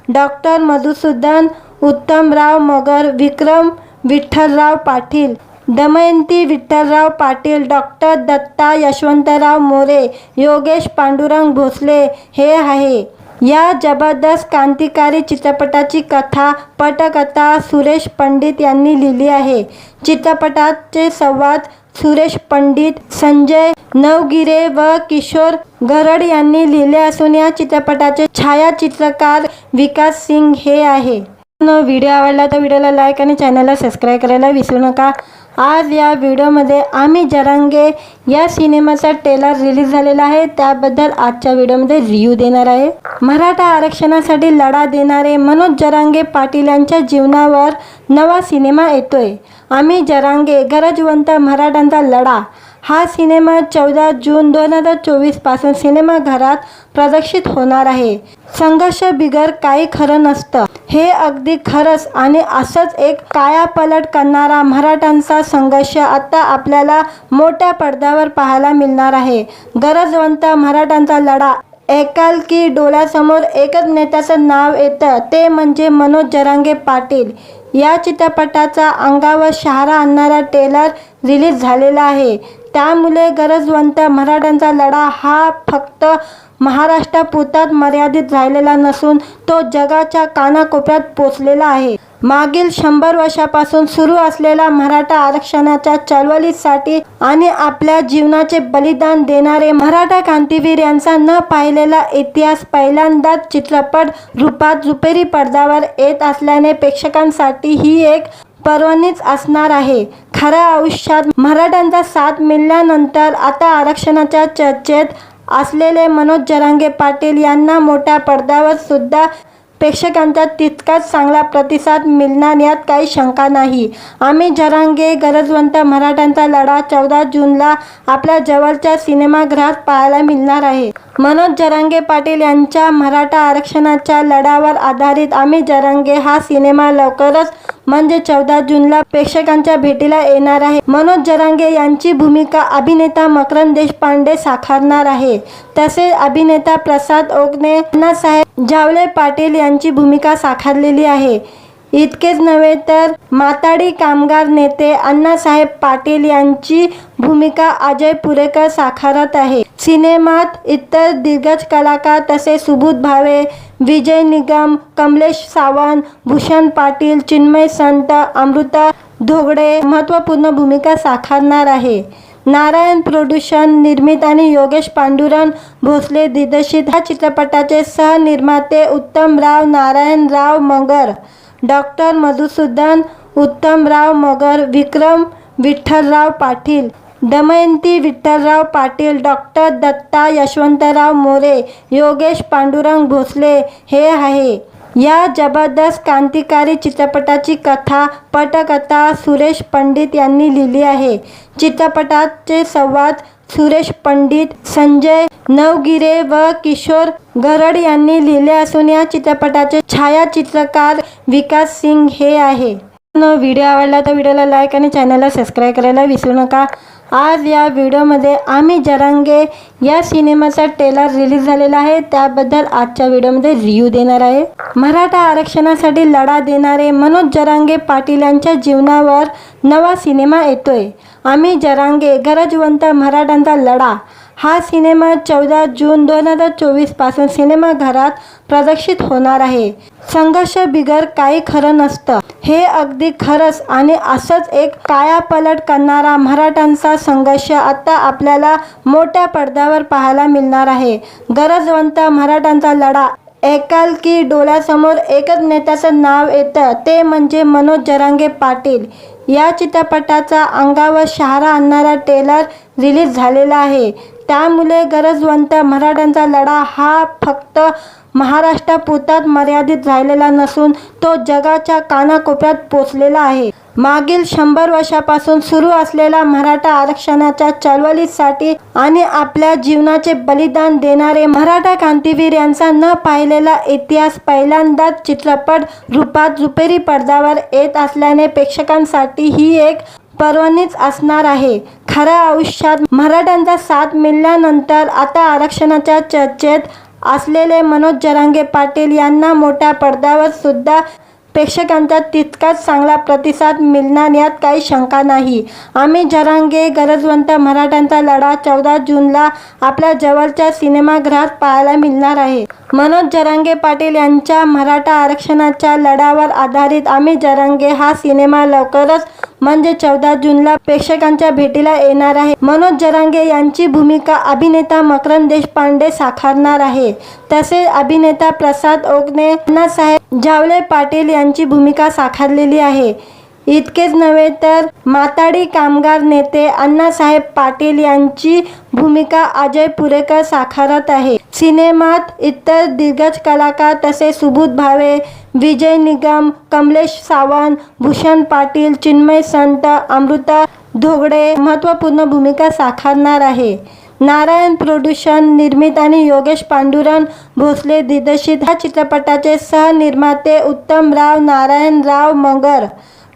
डॉक्टर मधुसूदन उत्तमराव मगर, विक्रम विठ्ठलराव पाटील, दमयंती विठ्ठलराव पाटील, डॉक्टर दत्ता यशवंतराव मोरे, योगेश पांडुरंग भोसले हे आहे. या जबरदस्त क्रांतिकारी चित्रपटाची कथा पटकथा सुरेश पंडित यांनी लिहिली आहे. चित्रपटाचे संवाद सुरेश पंडित, संजय नवगिरे व किशोर गरड यांनी लिहिले असून या चित्रपटाचे छायाचित्रकार विकास सिंग हे आहे. व्हिडिओ आवडला तर व्हिडिओला लाईक आणि चॅनलला सबस्क्राईब करायला विसरू नका. आज या व्हिडिओमध्ये आम्ही जरांगे या सिनेमाचा ट्रेलर रिलीज झालेला आहे, त्याबद्दल आजच्या व्हिडिओमध्ये रिव्ह्यू देणार आहे. मराठा आरक्षणासाठी लढा देणारे मनोज जरांगे पाटील यांच्या जीवनावर नवा सिनेमा येतोय. आम्ही जरांगे गरजवंत मराठ्यांचा लढा हा सिनेमा 14 जून 2024 पासून सिनेमाघरात प्रदर्शित होणार आहे. संघर्ष बिगर काही खरं नसतं, हे अगदी खरंच आणि असंच एक कायापालट करणारा मराठ्यांचा संघर्ष आता आपल्याला मोठ्या पडद्यावर पाहायला मिळणार आहे. गरजवंत मराठ्यांचा लढा ऐकाल की डोळ्यासमोर एकच नेत्याचं नाव येतं, ते म्हणजे मनोज जरांगे पाटील. या चित्रपटाचा अंगावर शहारा आणणारा ट्रेलर रिलीज झालेला आहे. त्यामुळे गरजवंत मराठ्यांचा लढा हा फक्त महाराष्ट्रापुरताच मर्यादित राहिलेला नसून तो जगाच्या कानाकोपऱ्यात पोचलेला आहे. मागील 100 वर्षापासून सुरू असलेल्या मराठा आरक्षणाच्या चळवळीसाठी आणि आपल्या जीवनाचे बलिदान देणारे मराठा क्रांतीवीर यांचा न पाहिलेला इतिहास पहिल्यांदाच चित्रपट रूपात रुपेरी पडद्यावर येत असल्याने प्रेक्षकांसाठी ही एक पर्वणीच असणार आहे. खऱ्या आयुष्यात मराठ्यांचा साथ मिळाल्यानंतर आता आरक्षणाच्या चर्चेत असलेले मनोज जरांगे पाटील यांना मोठ्या पडद्यावर सुद्धा प्रेक्षकांचा तितकाच चांगला प्रतिसाद मिळणार यात काही शंका नाही. आम्ही जरांगे गरजवंत मराठ्यांचा लढा 14 जूनला आपल्या जवळच्या सिनेमागृहात पाहायला मिळणार आहे. मनोज जरांगे पाटील यांच्या मराठा आरक्षणाच्या लढ्यावर आधारित आम्ही जरांगे हा सिनेमा लवकरच म्हणजे 14 जूनला प्रेक्षकांच्या भेटीला येणार आहे. मनोज जरांगे यांची भूमिका अभिनेता मकरंद देशपांडे साकारणार आहे. तसेच अभिनेता प्रसाद ओकने अण्णासाहेब जावले पाटील यांची भूमिका साकारलेली आहे. इतकेच नव्हे तर माथाडी कामगार नेते अण्णासाहेब पाटील यांची भूमिका अजय पुरेकर साकारत आहे. सिनेमात इतर दिग्गज कलाकार तसेच सुबोध भावे, विजय निगम, कमलेश सावंत, भूषण पाटील, चिन्मय संत, अमृता धोगडे महत्त्वपूर्ण भूमिका साकारणार आहे. नारायण प्रोडक्शन निर्मित आणि योगेश पांडुरंग भोसले दिग्दर्शित ह्या चित्रपटाचे सहनिर्माते उत्तमराव नारायणराव मगर, डॉक्टर मधुसूदन उत्तमराव मगर, विक्रम विठ्ठलराव पाटील, दमयंती विठ्ठलराव पाटील, डॉक्टर दत्ता यशवंतराव मोरे, योगेश पांडुरंग भोसले हे आहे. या जबरदस्त क्रांतिकारी चित्रपटाची कथा पटकथा सुरेश पंडित यांनी लिहिली आहे. चित्रपटाचे संवाद सुरेश पंडित, संजय नवगिरे व किशोर गरड यांनी लिहिले असून या चित्रपटाचे छायाचित्रकार विकास सिंग हे आहे. व्हिडिओ आवडला तर व्हिडिओला लाईक आणि चॅनलला सबस्क्राईब करायला विसरू नका. आज या व्हिडिओमध्ये आम्ही जरांगे या सिनेमाचा ट्रेलर रिलीज झालेला आहे, त्याबद्दल आजच्या व्हिडिओमध्ये रिव्ह्यू देणार आहे. मराठा आरक्षणासाठी लढा देणारे मनोज जरांगे पाटील यांच्या जीवनावर नवा सिनेमा येतोय. आम्ही जरांगे गरजवंत मराठ्यांचा लढा हा सिनेमा 14 जून 2024 पासून सिनेमाघरात प्रदर्शित होणार आहे. संघर्ष बिगर काही खरं नसतं, हे अगदी खरंच आणि असंच एक कायापालट करणारा मराठ्यांचा संघर्ष आता आपल्याला मोठ्या पडद्यावर पाहायला मिळणार आहे. गरजवंत मराठ्यांचा लढा ऐकाल की डोळ्यासमोर एकच नेत्याचं नाव येतं, ते म्हणजे मनोज जरांगे पाटील. या चित्रपटाचा अंगावर शहारा आणणारा ट्रेलर रिलीज झालेला आहे. त्यामुळे गरजवंत मराठ्यांचा लढा हा फक्त महाराष्ट्रापुरताच मर्यादित राहिलेला नसून तो जगाच्या कानाकोपऱ्यात पोचलेला आहे. मागील 100 वर्षापासून सुरू असलेल्या मराठा आरक्षणाच्या चळवळीसाठी आणि आपल्या जीवनाचे बलिदान देणारे मराठा क्रांतीवीर यांचा न पाहिलेला इतिहास पहिल्यांदाच चित्रपट रूपात रुपेरी पडद्यावर येत असल्याने प्रेक्षकांसाठी ही एक पर्वणीच असणार आहे. खऱ्या आयुष्यात मराठ्यांचा साथ मिळाल्यानंतर आता आरक्षणाच्या चर्चेत असलेले मनोज जरांगे पाटील यांना मोठ्या पडद्यावर सुद्धा प्रेक्षकांचा तितकाच चांगला प्रतिसाद मिळणार यात काही शंका नाही. आम्ही जरांगे गरजवंत मराठ्यांचा लढा 14 जूनला आपल्या जवळच्या सिनेमागृहात पाहायला मिळणार आहे. मनोज जरांगे पाटील यांच्या मराठा आरक्षणाच्या लढ्यावर आधारित आम्ही जरांगे हा सिनेमा लवकरच म्हणजे 14 जूनला प्रेक्षकांच्या भेटीला येणार आहे. मनोज जरांगे यांची भूमिका अभिनेता मकरंद देशपांडे साकारणार आहे. तसेच अभिनेता प्रसाद ओगने, अण्णासाहेब जावले पाटील यांची भूमिका साकारलेली आहे. इतकेच नव्हे तर माथाडी कामगार नेते अण्णासाहेब पाटील यांची भूमिका अजय पुरेकर साकारत आहे. सिनेमात इतर दिग्गज कलाकार तसेच सुबोध भावे, विजय निगम, कमलेश सावंत, भूषण पाटील, चिन्मय संत, अमृता धोगडे महत्त्वपूर्ण भूमिका साकारणार आहे. नारायण प्रोडक्शन निर्मित आणि योगेश पांडुरंग भोसले दिग्दर्शित ह्या चित्रपटाचे सहनिर्माते उत्तमराव नारायणराव मगर,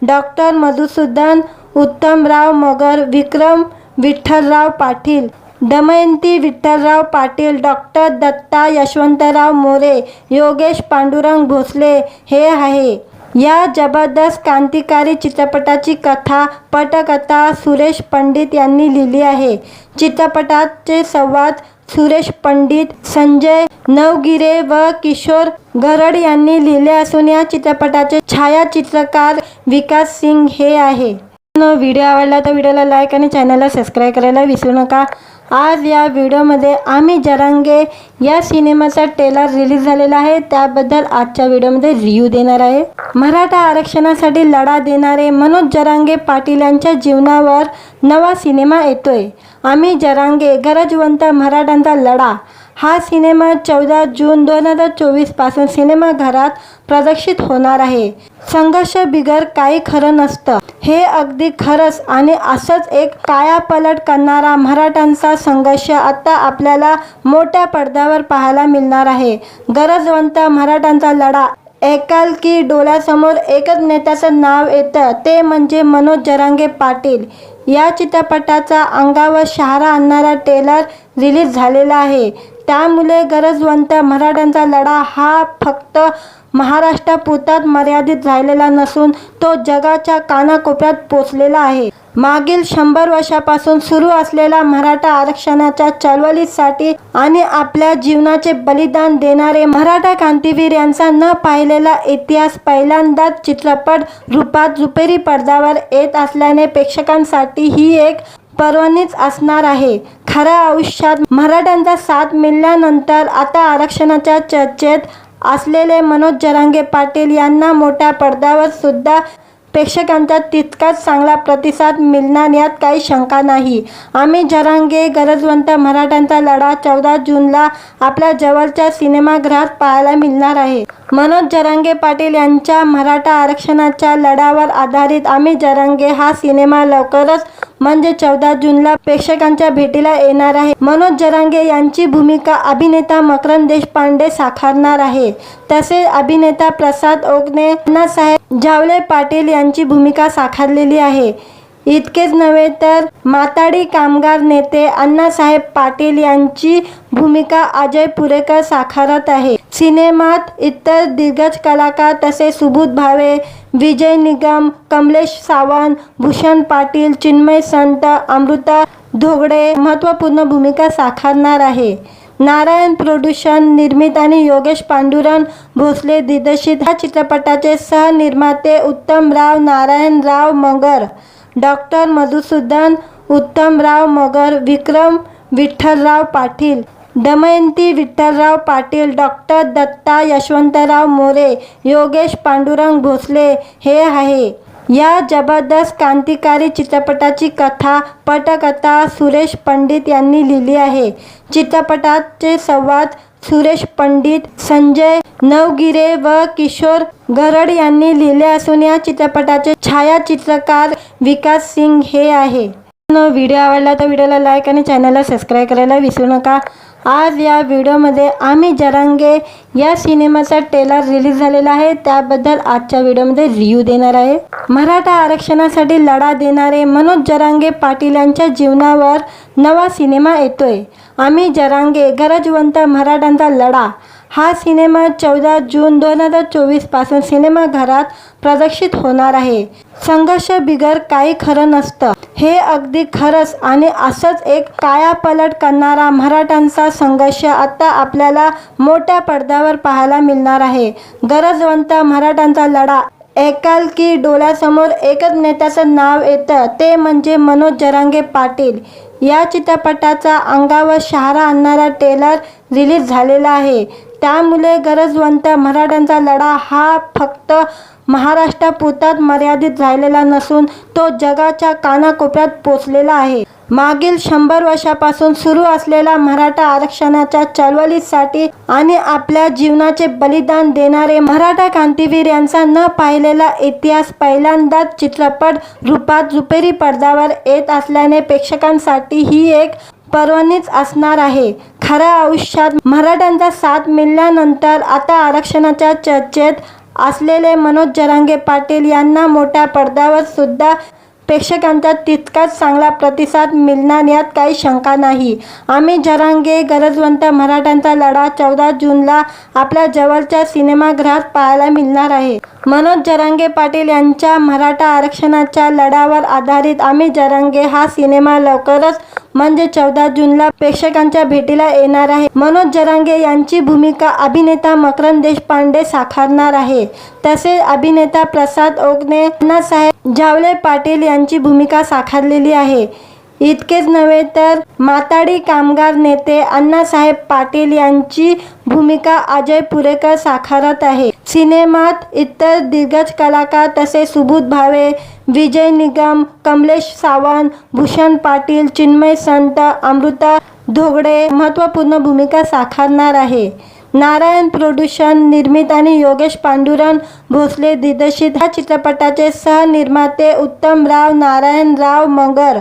डॉक्टर मधुसूदन उत्तमराव मगर, विक्रम विठ्ठलराव पाटील, दमयंती विठ्ठलराव पाटील, डॉक्टर दत्ता यशवंतराव मोरे, योगेश पांडुरंग भोसले हे आहे. या जबरदस्त क्रांतिकारी चित्रपटाची कथा पटकथा सुरेश पंडित यांनी लिहिली आहे. चित्रपटाचे संवाद सुरेश पंडित, संजय नवगिरे व किशोर गरड यांनी लिहिले असून या चित्रपटाचे छायाचित्रकार विकास सिंग हे आहे. व्हिडिओ आवडला तर व्हिडिओला लाईक आणि चॅनलला सबस्क्राईब करायला विसरू नका. आज या व्हिडिओमध्ये आम्ही जरांगे या सिनेमाचा ट्रेलर रिलीज झालेला आहे, त्याबद्दल आजच्या व्हिडिओमध्ये रिव्ह्यू देणार आहे. मराठा आरक्षणासाठी लढा देणारे मनोज जरांगे पाटील यांच्या जीवनावर नवा सिनेमा येतोय. आम्ही जरांगे गरजवंत मराठ्यांचा लढा हा सिनेमा 14 जून 2024 पासून सिनेमाघरात प्रदर्शित होणार आहे. संघर्ष बिगर काही खरं नसतं हे अगदी खरंच आणि असंच एक कायापालट करणारा मराठ्यांचा संघर्ष आता आपल्याला मोठ्या पडद्यावर पाहायला मिळणार आहे. गरजवंत मराठ्यांचा लढा ऐकाल की डोळ्यासमोर एकच नेत्याचं नाव येतं, ते म्हणजे मनोज जरांगे पाटील. या चित्रपटाचा अंगावर शहारा आणणारा ट्रेलर रिलीज झालेला आहे. त्यामुळे गरजवंत मराठ्यांचा लढा हा फक्त महाराष्ट्रापुरताच मर्यादित राहिलेला नसून तो जगाच्या कानाकोपऱ्यात पोचलेला आहे. मागील 100 वर्षापासून सुरू असलेल्या मराठा आरक्षणाच्या चळवळीसाठी आणि आपल्या जीवनाचे बलिदान देणारे मराठा क्रांतीवीर यांचा न पाहिलेला इतिहास पहिल्यांदाच चित्रपट रूपात रुपेरी पडद्यावर येत असल्याने प्रेक्षकांसाठी ही एक पर्वणीच असणार आहे. खऱ्या आयुष्यात मराठ्यांचा साथ मिळाल्यानंतर आता आरक्षणाच्या चर्चेत असलेले मनोज जरांगे पाटील यांना मोठ्या पडद्यावर सुद्धा प्रेक्षकांचा तितकाच चांगला प्रतिसाद मिळणार यात काही शंका नाही. आम्ही जरांगे गरजवंत मराठ्यांचा लढा 14 जूनला आपल्या जवळच्या सिनेमागृहात पाहायला मिळणार आहे. मनोज जरांगे पाटील यांच्या मराठा आरक्षणाच्या लढ्यावर आधारित आम्ही जरांगे हा सिनेमा लवकरच म्हणजे 14 जूनला प्रेक्षकांच्या भेटीला येणार आहे. मनोज जरांगे यांची भूमिका अभिनेता मकरंद देशपांडे साकारणार आहे. तसेच अभिनेता प्रसाद ओगने, अण्णासाहेब जावले पाटील यांची भूमिका साकारलेली आहे. इतकेच नव्हे तर माथाडी कामगार नेते अण्णासाहेब पाटील यांची भूमिका अजय पुरेकर साकारत आहे. सिनेमात इतर दिग्गज कलाकार तसेच सुबोध भावे, विजय निगम, कमलेश सावंत, भूषण पाटील, चिन्मय संत, अमृता धोगडे महत्त्वपूर्ण भूमिका साकारणार आहे. नारायण प्रोडक्शन निर्मित आणि योगेश पांडुरंग भोसले दिग्दर्शित ह्या चित्रपटाचे सहनिर्माते उत्तमराव नारायणराव मगर, डॉक्टर मधुसूदन उत्तमराव मगर, विक्रम विठ्ठलराव पाटील, दमयंती विठ्ठलराव पाटील, डॉक्टर दत्ता यशवंतराव मोरे, योगेश पांडुरंग भोसले हे आहे. या जबरदस्त क्रांतिकारी चित्रपटाची कथा पटकथा सुरेश पंडित यांनी लिहिली आहे. चित्रपटाचे संवाद सुरेश पंडित, संजय नवगिरे व किशोर गरड यांनी लिहिले असून या चित्रपटाचे छायाचित्रकार विकास सिंग हे आहे. व्हिडिओ आवडला तर व्हिडिओला लाईक आणि चॅनलला सबस्क्राईब करायला विसरू नका. आज या व्हिडिओमध्ये आम्ही जरांगे या सिनेमाचा ट्रेलर रिलीज झालेला आहे, त्याबद्दल आजच्या व्हिडिओमध्ये रिव्ह्यू देणार आहे. मराठा आरक्षणासाठी लढा देणारे मनोज जरांगे पाटील यांच्या जीवनावर नवा सिनेमा येतोय. आम्ही जरांगे गरजवंत मराठ्यांचा लढा हा सिनेमा 14 जून 2024 पासून सिनेमाघरात प्रदर्शित होणार आहे. संघर्ष बिगर काही खरं नसतं, हे अगदी खरंच आणि असंच एक कायापालट करणारा मराठ्यांचा संघर्ष आता आपल्याला मोठ्या पडद्यावर पाहायला मिळणार आहे. गरजवंत मराठ्यांचा लढा ऐकाल की डोळ्यासमोर एकच नेत्याचं नाव येतं, ते म्हणजे मनोज जरांगे पाटील. या चित्रपटाचा अंगावर शहारा आणणारा ट्रेलर रिलीज झालेला आहे. त्यामुळे गरजवंत मराठ्यांचा लढा हा फक्त महाराष्ट्रापुरताच मर्यादित राहिलेला नसून तो जगाच्या कानाकोपऱ्यात पोचलेला आहे. मागील 100 वर्षापासून सुरू असलेल्या मराठा आरक्षणाच्या चळवळीसाठी आणि आपल्या जीवनाचे बलिदान देणारे मराठा क्रांतीवीर यांचा न पाहिलेला इतिहास पहिल्यांदाच चित्रपट रूपात रुपेरी पडद्यावर येत असल्याने प्रेक्षकांसाठी ही एक पर्वणीच असणार आहे. खऱ्या आयुष्यात मराठ्यांचा साथ मिळाल्यानंतर आता आरक्षणाच्या चर्चेत असलेले मनोज जरांगे पाटील यांना मोठ्या पडद्यावर सुद्धा प्रेक्षकांचा तितकाच चांगला प्रतिसाद मिळणार यात काही शंका नाही. आम्ही जरांगे गरजवंत मराठ्यांचा लढा 14 जूनला आपल्या जवळच्या सिनेमागृहात पाहायला मिळणार आहे. मनोज जरांगे पाटील यांच्या मराठा आरक्षणाच्या लढ्यावर आधारित आम्ही जरांगे हा सिनेमा लवकरच म्हणजे 14 जूनला प्रेक्षकांच्या भेटीला येणार आहे. मनोज जरांगे यांची भूमिका अभिनेता मकरंद देशपांडे साकारणार आहे. तसेच अभिनेता प्रसाद ओकने अण्णासाहेब झावले पाटील यांची भूमिका साकारलेली आहे. इतकेच नव्हे तर माथाडी कामगार नेते अण्णासाहेब पाटील यांची भूमिका अजय पुरेकर साकारत आहे. सिनेमात इतर दिग्गज कलाकार तसेच सुबोध भावे, विजय निगम, कमलेश सावंत, भूषण पाटील, चिन्मय संत, अमृता धोगडे महत्त्वपूर्ण भूमिका साकारणार आहे. नारायण प्रोडक्शन निर्मित आणि योगेश पांडुरंग भोसले दिग्दर्शित या चित्रपटाचे सहनिर्माते उत्तमराव नारायणराव मगर,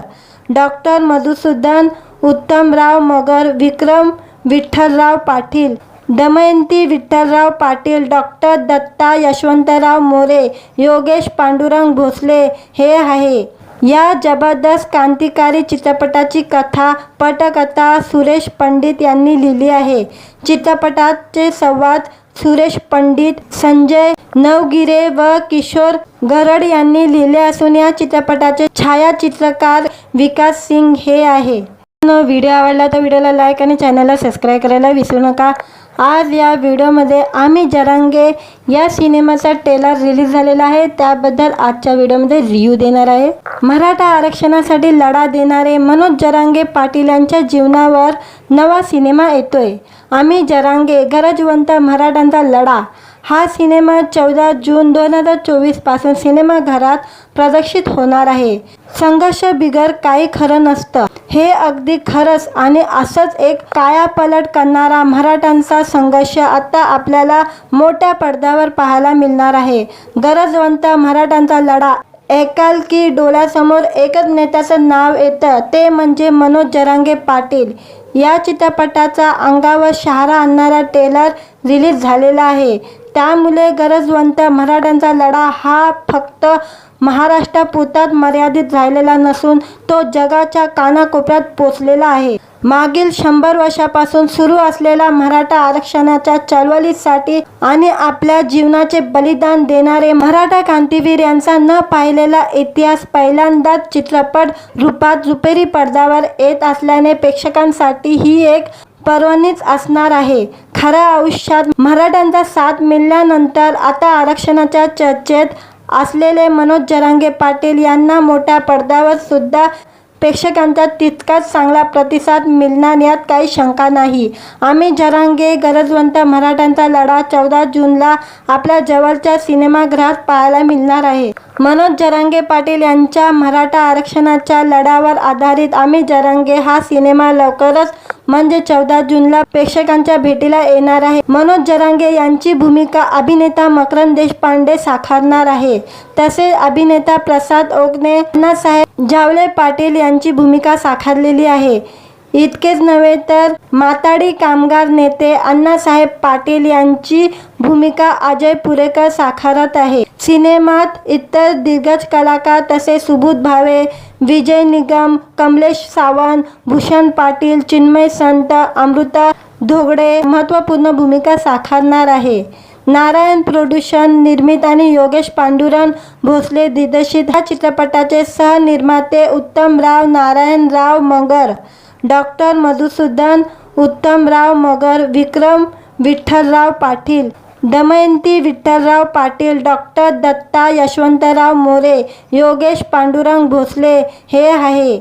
डॉक्टर मधुसूदन उत्तमराव मगर, विक्रम विठ्ठलराव पाटील, दमयंती विठ्ठलराव पाटील, डॉक्टर दत्ता यशवंतराव मोरे, योगेश पांडुरंग भोसले हे आहे. या जबरदस्त क्रांतिकारी चित्रपटाची कथा पटकथा सुरेश पंडित यांनी लिहिली आहे. चित्रपटाचे संवाद सुरेश पंडित, संजय नवगिरे व किशोर गरड यांनी लिहिले असून या चित्रपटाचे छायाचित्रकार विकास सिंग हे आहे. व्हिडिओ आवडला तर व्हिडिओला लाईक आणि चॅनलला सबस्क्राईब करायला विसरू नका. आज या व्हिडिओमध्ये आम्ही जरांगे या सिनेमाचा ट्रेलर रिलीज झालेला आहे, त्याबद्दल आजच्या व्हिडिओमध्ये रिव्ह्यू देणार आहे. मराठा आरक्षणासाठी लढा देणारे मनोज जरांगे पाटील यांच्या जीवनावर नवा सिनेमा येतोय. आम्ही जरांगे गरजवंत मराठ्यांचा लढा हा सिनेमा 14 जून 2024 पासून सिनेमाघरात प्रदर्शित होणार आहे. संघर्ष बिगर काही खरं नसतं, हे अगदी खरंच आणि असंच एक कायापालट करणारा मराठ्यांचा संघर्ष आता आपल्याला मोठ्या पडद्यावर पाहायला मिळणार आहे. गरजवंत मराठ्यांचा लढा ऐकाल की डोळ्यासमोर एकच नेत्याचं नाव येतं, ते म्हणजे मनोज जरांगे पाटील. या चित्रपटाचा अंगावर शहारा आणणारा ट्रेलर रिलीज झालेला आहे. त्यामुळे गरजवंत मराठ्यांचा लढा हा फक्त महाराष्ट्रापुरताच मर्यादित राहिलेला नसून तो जगाच्या कानाकोपऱ्यात पोचलेला आहे. मागील 100 वर्षापासून सुरू असलेल्या मराठा आरक्षणाच्या चळवळीसाठी आणि आपल्या जीवनाचे बलिदान देणारे मराठा क्रांतीवीर यांचा न पाहिलेला इतिहास पहिल्यांदाच चित्रपट रूपात रुपेरी पडद्यावर येत असल्याने प्रेक्षकांसाठी ही एक पर्वणीच असणार आहे. खऱ्या आयुष्यात मराठ्यांचा साथ मिळाल्यानंतर आता आरक्षणाच्या चर्चेत असलेले मनोज जरांगे पाटील यांना मोठ्या पडद्यावर सुद्धा प्रेक्षकांचा तितकाच चांगला प्रतिसाद मिळणार यात काही शंका नाही। आम्ही जरांगे गरजवंत मराठ्यांचा लढा 14 जूनला आपल्या जवळच्या सिनेमागृहात पाहायला मिळणार आहे। मनोज जरांगे पाटील यांच्या मराठा आरक्षणाच्या लढ्यावर आधारित आम्ही जरांगे हा सिनेमा लवकरच म्हणजे 14 जूनला प्रेक्षकांच्या भेटीला येणार आहे। मनोज जरांगे यांची भूमिका अभिनेता मकरंद देशपांडे साकारणार आहे। तसेच अभिनेता प्रसाद ओकने अण्णासाहेब जावले पाटील यांची भूमिका साकारलेली आहे। इतकेच नव्हे तर माथाडी कामगार नेते अण्णासाहेब पाटील यांची भूमिका अजय पुरेकर साकारत आहे। सिनेमात इतर दिग्गज कलाकार तसेच सुबोध भावे, विजय निगम, कमलेश सावंत, भूषण पाटील, चिन्मय संत, अमृता धोगडे महत्त्वपूर्ण भूमिका साकारणार आहे। नारायण प्रोडक्शन निर्मित आणि योगेश पांडुरंग भोसले दिग्दर्शित ह्या चित्रपटाचे सहनिर्माते उत्तमराव नारायणराव मगर, डॉक्टर मधुसूदन उत्तमराव मगर, विक्रम विठ्ठलराव पाटील, दमयंती विठ्ठलराव पाटील, डॉक्टर दत्ता यशवंतराव मोरे, योगेश पांडुरंग भोसले हे आहे।